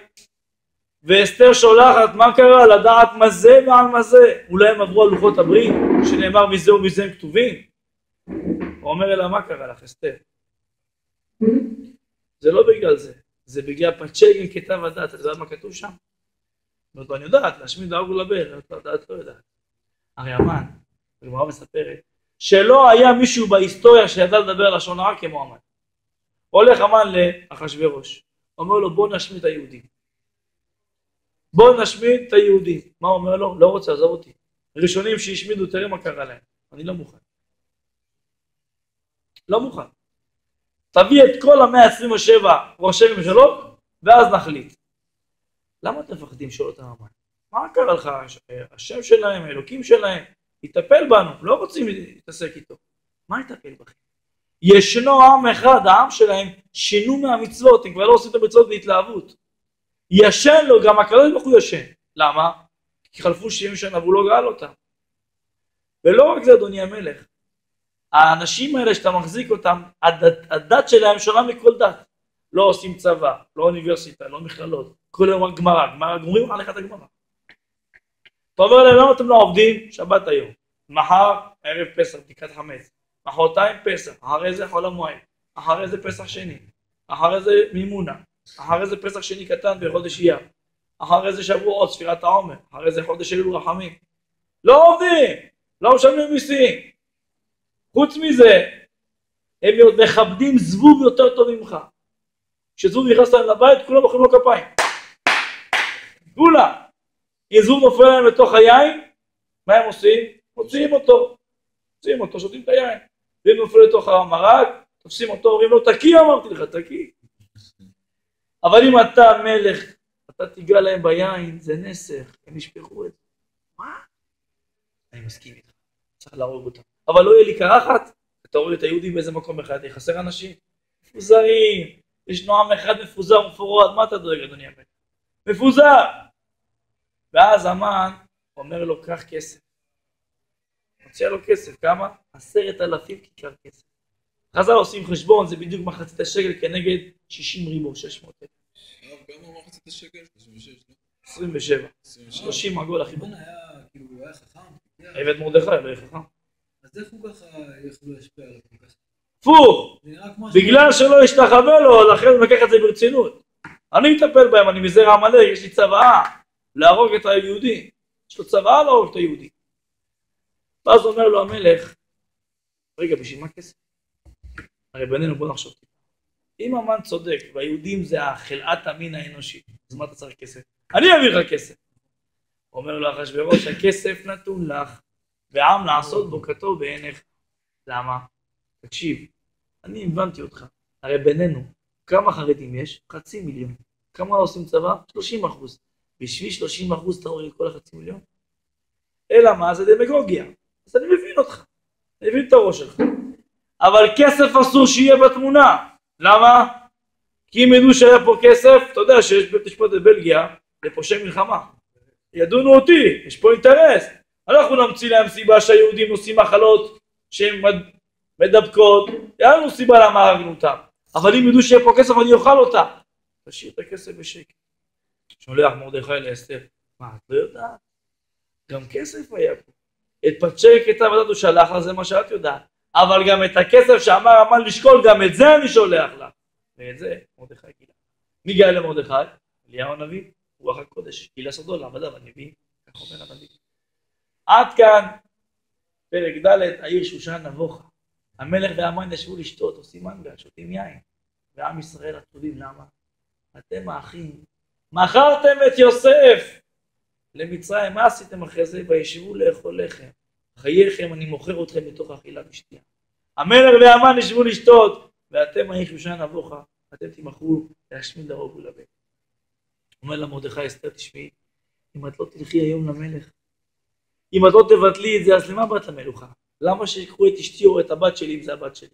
ואסתר שולחת, מה קרה? לדעת מה זה ועל מה זה. אולי הם עברו על לוחות הברית, שנאמר מזה ומזה הם כתובים. הוא אומר לה, מה קרה לך אסתר? זה לא בגלל זה. זה בגלל פצ'גן כתב הדת. אתה יודע מה כתוב שם? אני יודעת, להשמיד להרוג ולבן, הדעת לא יודעת. הרי המן, הגמרא מספרת, שלא היה מישהו בהיסטוריה שידע לדבר לשון הרע כמו המן. הולך המן לאחשוורוש, אומר לו בוא נשמיד את היהודים. בוא נשמיד את היהודים. מה אומר לו? לא רוצה, עזוב אותי. ראשונים שהשמידו, תראה מה קרה להם. אני לא מוכן. לא מוכן. תביא את כל ה-127 ראשי ממשלות, ואז נחליט. למה אתם מפחדים שואל אותם המן? מה קרה לך? השם שלהם, האלוקים שלהם, יטפל בנו, לא רוצים להתעסק איתו. מה יטפל בכם? ישנו עם אחד, העם שלהם, שינו מהמצוות, הם כבר לא עושים את המצוות בהתלהבות. ישן לו, גם הקדוש ברוך הוא ישן. למה? כי חלפו 70 שנה והוא לא גאל אותם. ולא רק זה אדוני המלך, האנשים האלה שאתה מחזיק אותם, הדת שלהם שונה מכל דת. לא עושים צבא, לא אוניברסיטה, לא מכללות, כל יום גמרא, גמורים עליך את הגמרא. אתה אומר להם, למה אתם לא עובדים? שבת היום. מחר, ערב פסח, בדיקת חמץ. מחרתיים פסח, אחרי זה חול המועד, אחרי זה פסח שני, אחרי זה מימונה, אחרי זה פסח שני קטן בחודש אייר, אחרי זה שבועות, ספירת העומר, אחרי זה חודש אלול רחמים. לא עובדים, לא משלמים מיסים. חוץ מזה, הם מכבדים זבוב יותר טוב ממך. כשזבוב נכנס להם לבית, כולם מוחאים לו כפיים. כולם. אם זבוב נופל להם לתוך היין, מה הם עושים? מוציאים אותו. מוציאים אותו, שותים את היין. ואם נופל לתוך המרק, תופסים אותו, אומרים לו, תקיא, אמרתי לך, תקיא. אבל אם אתה מלך, אתה תיגע להם ביין, זה נסך, הם ישפכו את זה. מה? אני מסכים איתך, צריך להרוג אותם. אבל לא יהיה לי קרחת, אתה רואה את היהודים באיזה מקום אחד, יחסר אנשים. מפוזרים, ישנו עם אחד מפוזר ומפורד, מה אתה דואג אדוני המלך? מפוזר! ואז המן אומר לו, קח כסף. מציע לו כסף, כמה? 10,000 כיכר כסף. חז"ל עושים חשבון, זה בדיוק מחצית השקל כנגד 60 ריבו, 600,000. כמה מחצית השקל? 26, לא? 27. 30 עגול הכי בון. היה, כאילו, הוא היה חכם. עבד מרדכי, לא היה חכם. אז איך הוא ככה יכלו להשפיע עליו כל כך? הפוך! בגלל שלא השתחווה לו, לכן הוא לקח את זה ברצינות. אני מטפל בהם, אני מזרע עמלק, יש לי צוואה להרוג את היהודי. יש לו צוואה להרוג את היהודי. ואז אומר לו המלך, רגע, בשביל מה כסף? הרי בינינו בוא נחשוב. אם המן צודק, והיהודים זה החלאת המין האנושי, אז מה אתה צריך כסף? אני אביא לך כסף. אומר לו אחשוורוש, הכסף נתון לך, ועם לעשות בו כתוב בעיניך. למה? תקשיב, אני הבנתי אותך. הרי בינינו, כמה חרדים יש? 500,000. כמה עושים צבא? 30%. בשביל 30% אתה רואה את כל ה500,000? אלא מה? זה דמגוגיה. אז אני מבין אותך. אני מבין את הראש שלך. אבל כסף אסור שיהיה בתמונה. למה? כי אם ידעו שהיה פה כסף, אתה יודע שיש בית משפט בבלגיה לפושעי מלחמה. ידונו אותי, יש פה אינטרס. אנחנו נמציא להם סיבה שהיהודים עושים מחלות שהן מדבקות. היה לנו סיבה למה הרגנו אותם. אבל אם ידעו שיהיה פה כסף אני אוכל אותה. תשאיר את הכסף בשקט. שולח מרדכי לאסתר. מה, את לא יודעת? גם כסף היה פה. את פצ'י כתב הדת הוא שלח לה, זה מה שאת יודעת. אבל גם את הכסף שאמר המן לשקול, גם את זה אני שולח לה. ואת זה מרדכי גילה. מי גילה למרדכי? אליהו הנביא, רוח הקודש. גילה סודו לעבדיו הנביא, כך אומר הנביא. עד כאן, פרק ד' העיר שושן נבוכה. המלך והמן ישבו לשתות, עושים מנגל, שותים יין. ועם ישראל עצובים, למה? אתם האחים, מכרתם את יוסף למצרים, מה עשיתם אחרי זה? וישבו לאכול לחם. חייכם, אני מוכר אתכם בתוך אכילה ושתייה. המלך והמן ישבו לשתות, ואתם האיש ושן אבוך, אתם תמכרו להשמיד להרוג ולבן. אומר לה מרדכי אסתר, תשמעי, אם את לא תלכי היום למלך, אם את לא תבטלי את זה, אז למה באת למלוכה? למה שיקחו את אשתי או את הבת שלי אם זה הבת שלי?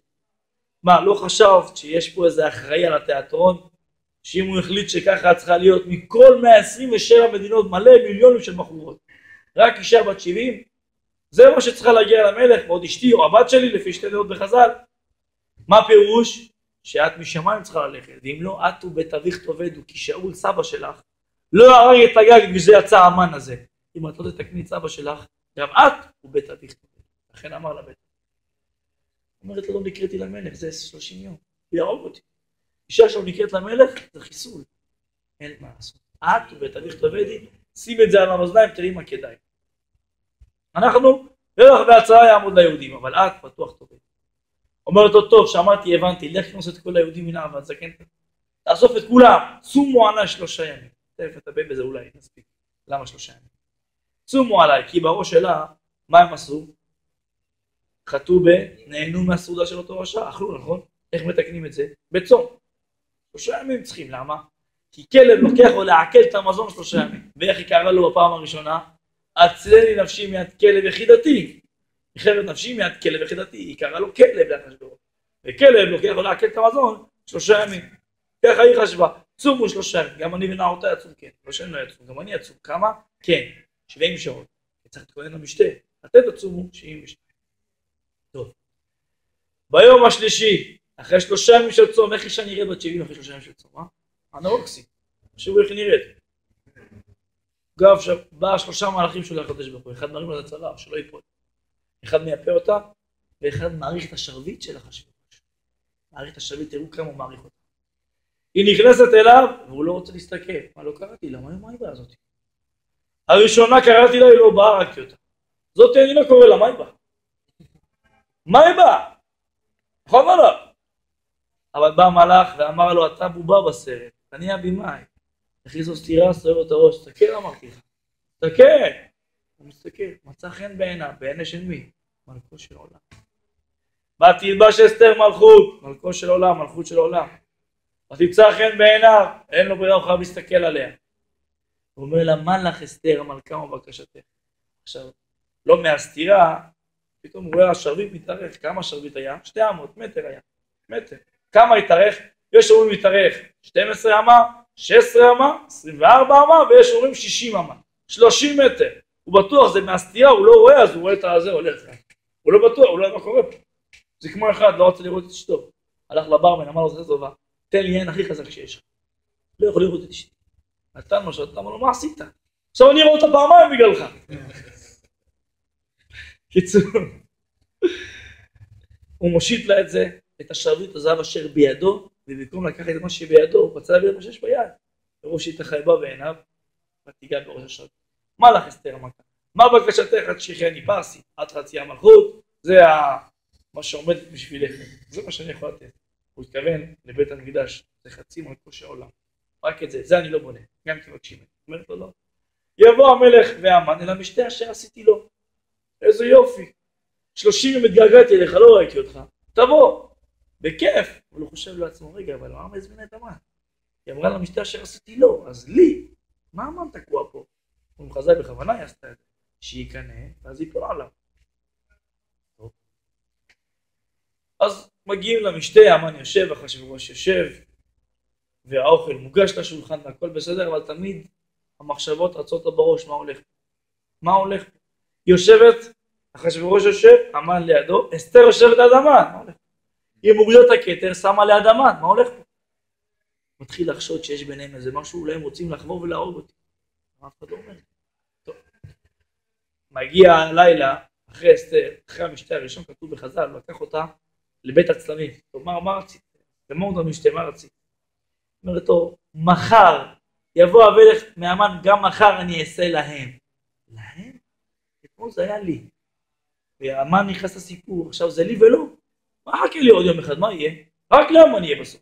מה, לא חשבת שיש פה איזה אחראי על התיאטרון? שאם הוא החליט שככה צריכה להיות מכל 127 מדינות מלא מיליונים של בחורות, רק אישה בת 70, זה מה שצריכה להגיע למלך, ועוד אשתי או הבת שלי לפי שתי דעות בחז"ל. מה פירוש? שאת משמיים צריכה ללכת, ואם לא, את ובית אביך תאבדו, כי שאול סבא שלך לא הרג את הגג, וזה יצא המן הזה. אם את לא תתקני את סבא שלך, גם את ובית אביך תאבדו. לכן אמר לבית. אומרת לו, לא נקראתי למלך, זה 30 יום, הוא יהרוג אותי. אישה שלו נקראת למלך, זה חיסול. אין מה לעשות. את ובית אביך תאבדי, שים את זה על המאזניים, תראי מה כדאי. אנחנו, רווח והצעה יעמוד ליהודים, אבל את פתוח תאבד. אומרת לו, טוב, שמעתי, הבנתי, לך כנוס את כל היהודים מן העבד, זקן, תאסוף את כולם, צומו עליי 3 ימים. תכף נטפל בזה אולי, נספיק. למה 3 ימים? צומו עליי, כי בראש שלה, מה הם עשו? חטאו נהנו מהסעודה של אותו רשע, אכלו, נכון? איך מתקנים את זה? בצום. 3 ימים צריכים, למה? כי כלב לוקח או לעכל את המזון 3 ימים. ואיך היא קראה לו בפעם הראשונה? הצלני נפשי מיד כלב יחידתי. מחרת נפשי מיד כלב יחידתי. היא קראה לו כלב לאחשוורוש. וכלב לוקח או לעכל את המזון 3 ימים. ככה היא חשבה. צומו 3 ימים. גם אני ונערותי יצום, כן. לא שאני לא יצום, גם אני יצום. כמה? כן. 70 שעות. צריך להתכונן למשתה. אתם תצומו 72. טוב. ביום השלישי, אחרי 3 ימים של צום, איך אישה נראית בת 70 אחרי 3 ימים של צום, אנורקסי. תחשבו איך היא נראית. אגב, באה 3 מהלכים של הקדוש ברוך הוא, אחד מרים לה את הצוואר, שלא ייפול. אחד מייפה אותה, ואחד מעריך את השרביט של אחשוורוש. מעריך את השרביט, תראו כמה הוא מעריך אותה. היא נכנסת אליו, והוא לא רוצה להסתכל. מה לא קראתי לה? מה היא באה הזאת? הראשונה קראתי לה, היא לא באה, הרגתי אותה. זאת אני לא קורא לה, מה היא באה? מה היא באה? נכון או לא? אבל בא מלאך ואמר לו, אתה בובה בסרט, אני הבימאי. הכניס לו סתירה, סוער את הראש, תסתכל אמרתי לך. תסתכל. הוא מסתכל, מצא חן בעיניו, בעיני של מי? מלכו של עולם. ותלבש אסתר מלכות, מלכו של עולם, מלכות של עולם. ותמצא חן בעיניו, אין לו ברירה, הוא חייב להסתכל עליה. הוא אומר לה, מה לך אסתר המלכה ובקשתך? עכשיו, לא מהסתירה, פתאום הוא רואה השרביט מתארך. כמה השרביט היה? 200 מטר היה. מטר. כמה התארך? יש אומרים מתארך 12 אמה, 16 אמה, 24 אמה, ויש אומרים 60 אמה. 30 מטר. הוא בטוח, זה מהסתירה, הוא לא רואה, אז הוא רואה את הזה, הולך. הוא לא בטוח, הוא לא יודע מה קורה פה. זה כמו אחד, לא רוצה לראות את אשתו. הלך לברמן, אמר לו, זה טובה. תן לי יין הכי חזק שיש לך. לא יכול לראות את אשתי. נתן משהו, אתה אמר לו, מה עשית? עכשיו אני רואה אותה פעמיים בגללך. קיצור. הוא מושיט לה את זה, את השרביט הזהב אשר בידו, ובמקום לקחת את מה שבידו, הוא רצה להביא את מה שיש ביד. וראו שהיא תחייבה בעיניו, ותיגע בראש השרביט. מה לך אסתר המלכה? מה בקשתך עד שכני פרסי? עד חצי המלכות, זה מה שעומד בשבילך. זה מה שאני יכול לתת. הוא התכוון לבית המקדש, זה חצי מלכו של העולם. רק את זה, זה אני לא בונה. גם תבקשים. אומרת לו לא. יבוא המלך והמן אל המשתה אשר עשיתי לו. איזה יופי. 30 יום התגעגעתי אליך, לא ראיתי אותך. תבוא. בכיף. אבל הוא חושב לעצמו, רגע, אבל למה הזמינה את המן? היא אמרה למשתה אשר עשיתי לו, אז לי. מה המן תקוע פה? הוא מחזאי בכוונה היא עשתה את זה. שיקנה, ואז ייפול עליו. טוב. אז מגיעים למשתה, המן יושב, אחשוורוש יושב, והאוכל מוגש לשולחן, והכל בסדר, אבל תמיד המחשבות רצות לו בראש, מה הולך פה? מה הולך פה? יושבת, אחשוורוש יושב, המן לידו, אסתר יושבת ליד המן, מה הולך פה? היא מורידה את הכתר, שמה ליד המן, מה הולך פה? מתחיל לחשוד שיש ביניהם איזה משהו, אולי הם רוצים לחבור ולהרוג אותי. אף אחד לא אומר. טוב. מגיע הלילה, אחרי אסתר, אחרי המשתה הראשון, כתוב בחז"ל, לקח אותה לבית הצלמים. טוב, מה רצית? ומה עוד המשתה, מה רצית? אומרת לו, מחר יבוא המלך מהמן, גם מחר אני אעשה להם. להם? אתמול זה היה לי. והמן נכנס לסיפור, עכשיו זה לי ולא. מה חכה לי עוד יום אחד, מה יהיה? רק למה אני אהיה בסוף?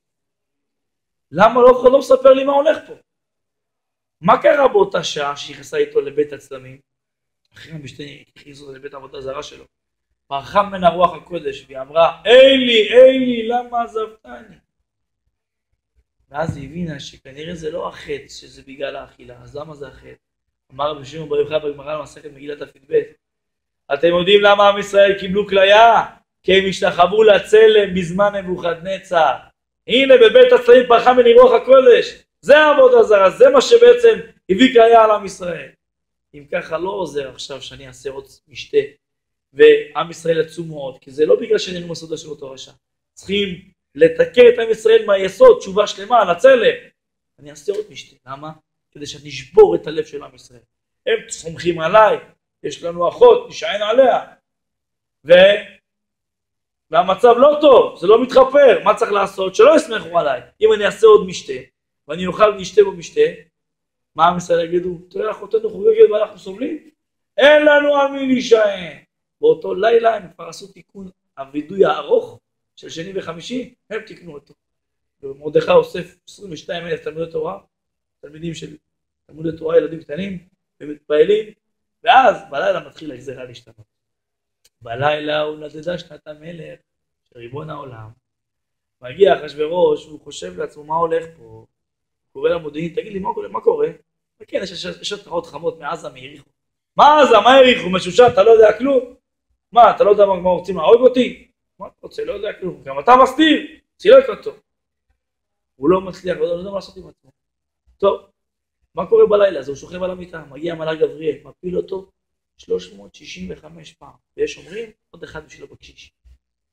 למה לא אחד לא מספר לי מה הולך פה? מה קרה באותה שעה שהיא איתו לבית הצלמים? אחרי המשתה הכניסו אותו לבית העבודה זרה שלו. פרחה ממנה רוח הקודש והיא אמרה, אלי, למה עזבתני? ואז היא הבינה שכנראה זה לא החטא שזה בגלל האכילה, אז למה זה החטא? אמר רבי שמעון בר יוחאי בגמרא במסכת מגילת ת"ב. אתם יודעים למה עם ישראל קיבלו כליה? כי הם השתחוו לצלם בזמן נבוכדנצר. הנה בבית הצלמים פרחה ממנה רוח הקודש. זה העבודה זרה, זה מה שבעצם הביא כליה על עם ישראל. אם ככה לא עוזר עכשיו שאני אעשה עוד משתה ועם ישראל יצאו מאוד, כי זה לא בגלל שנהנו מסעודה של אותו רשע. צריכים לתקן את עם ישראל מהיסוד, תשובה שלמה על הצלם. אני אעשה עוד משתה, למה? כדי שאני אשבור את הלב של עם ישראל. הם סומכים עליי, יש לנו אחות, נשען עליה. והמצב לא טוב, זה לא מתחפר, מה צריך לעשות? שלא יסמכו עליי. אם אני אעשה עוד משתה, ואני אוכל משתה במשתה, מה עם ישראל יגידו? תראה, אחותינו חוגגת ואנחנו סובלים? אין לנו על מי להישען. באותו לילה הם כבר עשו תיקון הווידוי הארוך של שני וחמישי, הם תיקנו אותו. ומרדכי אוסף 22,000 תלמידי תורה, תלמידים של תלמודי תורה, ילדים קטנים, ומתפעלים, ואז בלילה מתחיל הגזרה להשתנות. בלילה הוא נדדה שנת המלך של ריבון העולם. מגיע אחשוורוש והוא חושב לעצמו מה הולך פה. הוא קורא למודיעין, תגיד לי מה קורה? וכן, יש התראות חמות מעזה, מיריחו. מה עזה? מה יריחו? משושה, אתה לא יודע כלום? מה, אתה לא יודע מה רוצים להרוג אותי? מה אתה רוצה? לא יודע כלום. גם אתה מסתיר, צילק אותו. הוא לא מצליח, לא יודע מה לעשות עם עצמו. טוב, מה קורה בלילה? אז הוא שוכב על המיטה, מגיע מלאך גבריאל, מפיל אותו 365 פעם. ויש אומרים, עוד אחד בשבילו בקשיש.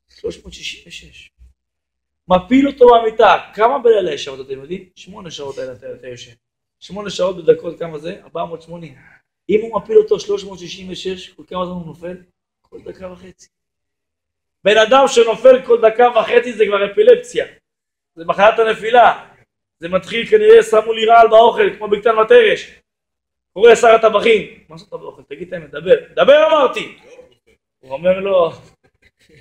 366. מפיל אותו במיטה. כמה בלילה יש שעות אתם יודעים? 8 שעות לילה אתה יושן. 8 שעות בדקות, כמה זה? 480. אם הוא מפיל אותו 366, כל כמה זמן הוא נופל? כל דקה וחצי. בן אדם שנופל כל דקה וחצי זה כבר אפילפסיה. זה מחלת הנפילה. זה מתחיל כנראה שמו לי רעל באוכל, כמו בקטן ותרש. קורא שר הטבחים. מה זאת באוכל? תגיד את האמת, דבר אמרתי. הוא אומר לו,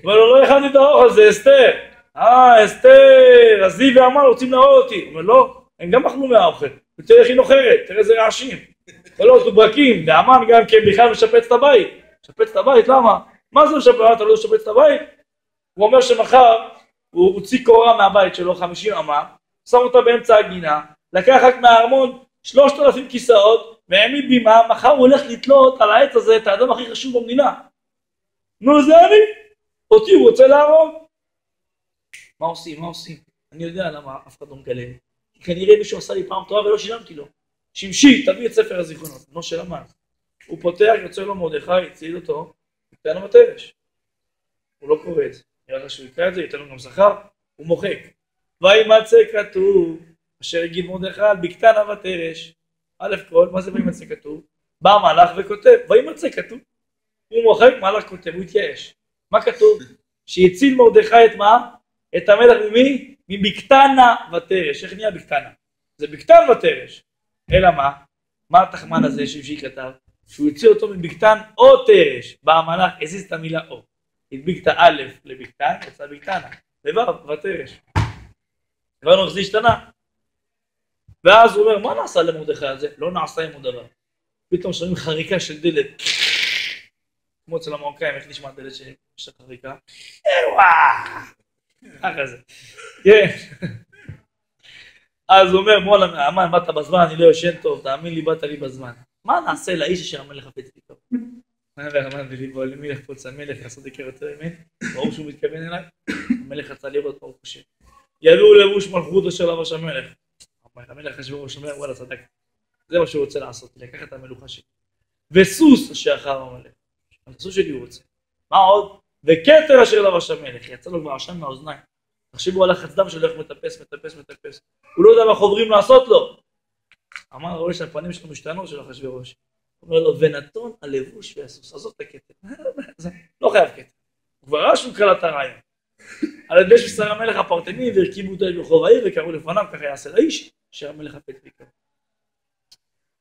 לא הכנתי את האוכל, זה אסתר. אסתר, אז זיו ואמן רוצים להרוג אותי. הוא אומר, לא, הם גם אכלו מהאוכל. ותראה איך היא נוחרת, תראה איזה רעשים. לא, דוברקים, ואמן גם כן בכלל משפץ את הבית. משפץ את הבית, למה? מה זה משפץ? אתה לא משפץ את הבית? הוא אומר שמחר הוא הוציא קורה מהבית שלו, 50 אמה, שם אותה באמצע הגינה, לקח רק מהארמון 3,000 כיסאות, והעמיד בימה, מחר הוא הולך לתלות על העץ הזה את האדם הכי חשוב במדינה. נו, זה אני. אותי הוא רוצה להרוג. מה עושים? אני יודע למה אף אחד לא מגלה. כנראה מישהו עשה לי פעם טובה ולא שילמתי לו. שמשי, תביא את ספר הזיכרונות, לא של המן. הוא פותח, יוצא לו מרדכי, הציל אותו, ייתן לו בתרש. הוא לא קורא את זה. נראה שהוא יקרא את זה, ייתן לו גם שכר, הוא מוחק. וימצא כתוב, אשר הגיד מרדכי על בקתנה ותרש. א' כל, מה זה וימצא כתוב? בא מלאך וכותב, וימצא כתוב. הוא מוחק, מלאך כותב, הוא התייאש. מה כתוב? שהציל מרדכי את מה? את המלך ממי? מבקתנה ותרש. איך נהיה בקתנה? זה בקתן ותרש. אלא מה? מה התחמן הזה שמשי כתב? שהוא הציל אותו מבקתן או תרש. בא המלאך, הזיז את המילה או. הדביק את א' לבקתן, יצא בקתנה. לבב, ותרש. הבנו איך זה השתנה. ואז הוא אומר, מה נעשה למרדכי הזה? לא נעשה עמו דבר. פתאום שומעים חריקה של דלת. כמו אצל המרוקאים, איך נשמע דלת שיש חריקה? ככה זה. כן. אז הוא אומר, מולה, אמן, באת בזמן, אני לא יושן טוב, תאמין לי, באת לי בזמן. מה נעשה לאיש אשר המלך חפץ לי טוב? אמן וליבו, למי לחפוץ המלך, לעשות דקר יותר אמת, ברור שהוא מתכוון אליי, המלך רצה לראות מה הוא חושב. יביאו לבוש מלכות אשר לבש המלך. המלך אחשוורוש אומר, וואלה, צדק. זה מה שהוא רוצה לעשות, לקח את המלוכה שלי. וסוס אשר אחר המלך. הסוס שלי הוא רוצה. מה עוד? וכתר אשר לבש המלך. יצא לו כבר עשן מהאוזניים. תחשבו על החץ דם שלו איך מטפס. הוא לא יודע מה חוברים לעשות לו. אמר רואה שהפנים שלו משתנות של אחשוורוש. הוא אומר לו, ונתון הלבוש והסוס. עזוב את הכתר. לא חייב כתר. הוא כבר ראה שהוא קלט הרעיון. על ידי ששר המלך הפרטני והרכיבו אותו ברחוב העיר וקראו לפניו, ככה יעשה לאיש, אשר המלך הפת ויקרא.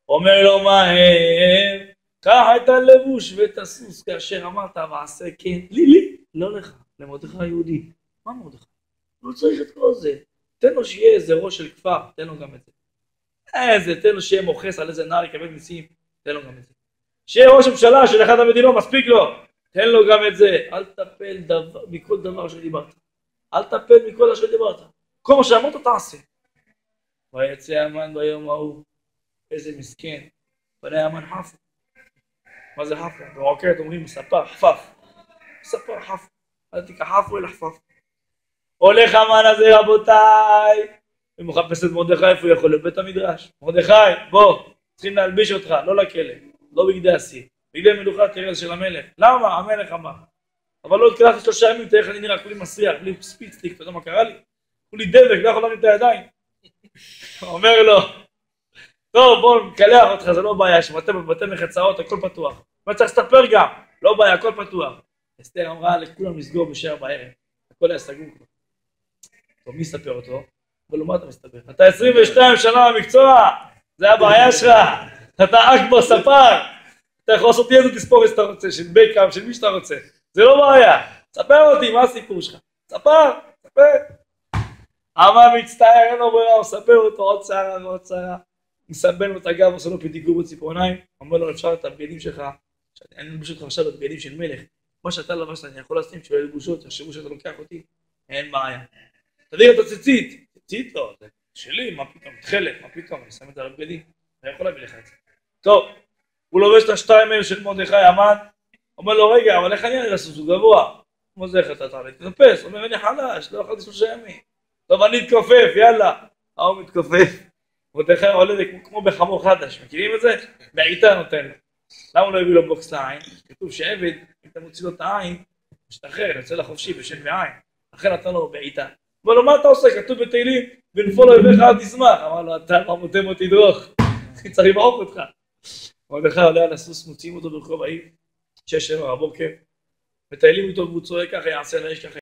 אומר לו מהר, קח את הלבוש ואת הסוס, כאשר אמרת ועשה כן, לי, לא לך, למרדכי היהודי. מה מרדכי? לא צריך את כל זה. תן לו שיהיה איזה ראש של כפר, תן לו גם את זה. תן לו שיהיה מוכס על איזה נער יקבל מיסים, תן לו גם את זה. שיהיה ראש הממשלה של אחד המדינות, מספיק לו, תן לו גם את זה. אל תטפל מכל דבר שדיברת. אל תטפל מכל אשר דיברת. כל מה שאמרת תעשה. ויצא המן ביום ההוא, איזה מסכן, בני המן חפו. מה זה חפו? ברוקרת אומרים ספר, חפף. ספר חפו. אל תיקח חפו אלא חפף. הולך המן הזה רבותיי, ומחפש את מרדכי איפה הוא יכול, לבית המדרש. מרדכי, בוא, צריכים להלביש אותך, לא לכלא, לא בגדי אסיר. בגדי מלוכה תראה של המלך. למה? המלך אמר. אבל לא התקלחתי 3 ימים, תראה איך אני נראה, כולי מסריח, בלי ספיצליק, אתה יודע מה קרה לי? כולי דבק, לא יכול להרים את הידיים. אומר לו, טוב בוא נקלח אותך, זה לא בעיה, שבתי מחצאות, הכל פתוח. מה צריך לספר גם? לא בעיה, הכל פתוח. אסתר אמרה לכולם לסגור בשער בערב, הכל היה סגור כבר. טוב, מי יספר אותו? אבל לא, מה אתה מסתבר? אתה 22 שנה במקצוע, זה הבעיה שלך, אתה אכבר ספר, אתה יכול לעשות איזה תספורת שאתה רוצה, של בייקאפ, של מי שאתה רוצה, זה לא בעיה, ספר אותי, מה הסיפור שלך? ספר. המן מצטער, אין לו ברירה, הוא ספר אותו עוד שערה ועוד שערה, מסבן לו את הגב, עושה לו פדיגור בציפורניים, אומר לו אפשר את הבגדים שלך, אני אלבוש אותך עכשיו בבגדים של מלך, מה שאתה לבשת אני יכול לשים כשהוא ילבושות, יחשבו שאתה לוקח אותי, אין בעיה. תביא את הציצית, ציצית לא, זה שלי, מה פתאום, תחלת, מה פתאום, אני שם את זה על הבגדים, אני יכול להביא לך את זה. טוב, הוא לובש את השתיים האלה של מרדכי המן, אומר לו רגע, אבל איך אני לסוס, הוא גבוה, כמו זה איך אתה תעלה, תתפס, אומר אני חלש, לא אכלתי 3 ימים. טוב, אני אתכופף, יאללה. ההוא מתכופף. מרדכי עולה זה כמו בחמור חדש, מכירים את זה? בעיטה נותן לו. למה הוא לא הביא לו בוקס לעין? כתוב שעבד, אם אתה מוציא לו את העין, משתחרר, יוצא לחופשי בשן ועין. לכן נתן לו בעיטה. אבל לו, מה אתה עושה? כתוב בתהילים, בנפול אויביך אל תשמח. אמר לו, אתה מותם אותי דרוך. צריך לבעוף אותך. מרדכי עולה על הסוס, מוציאים אותו ברחוב העיר, 6-7 בבוקר. מטיילים איתו והוא צועק ככה, יעשה לאש ככה.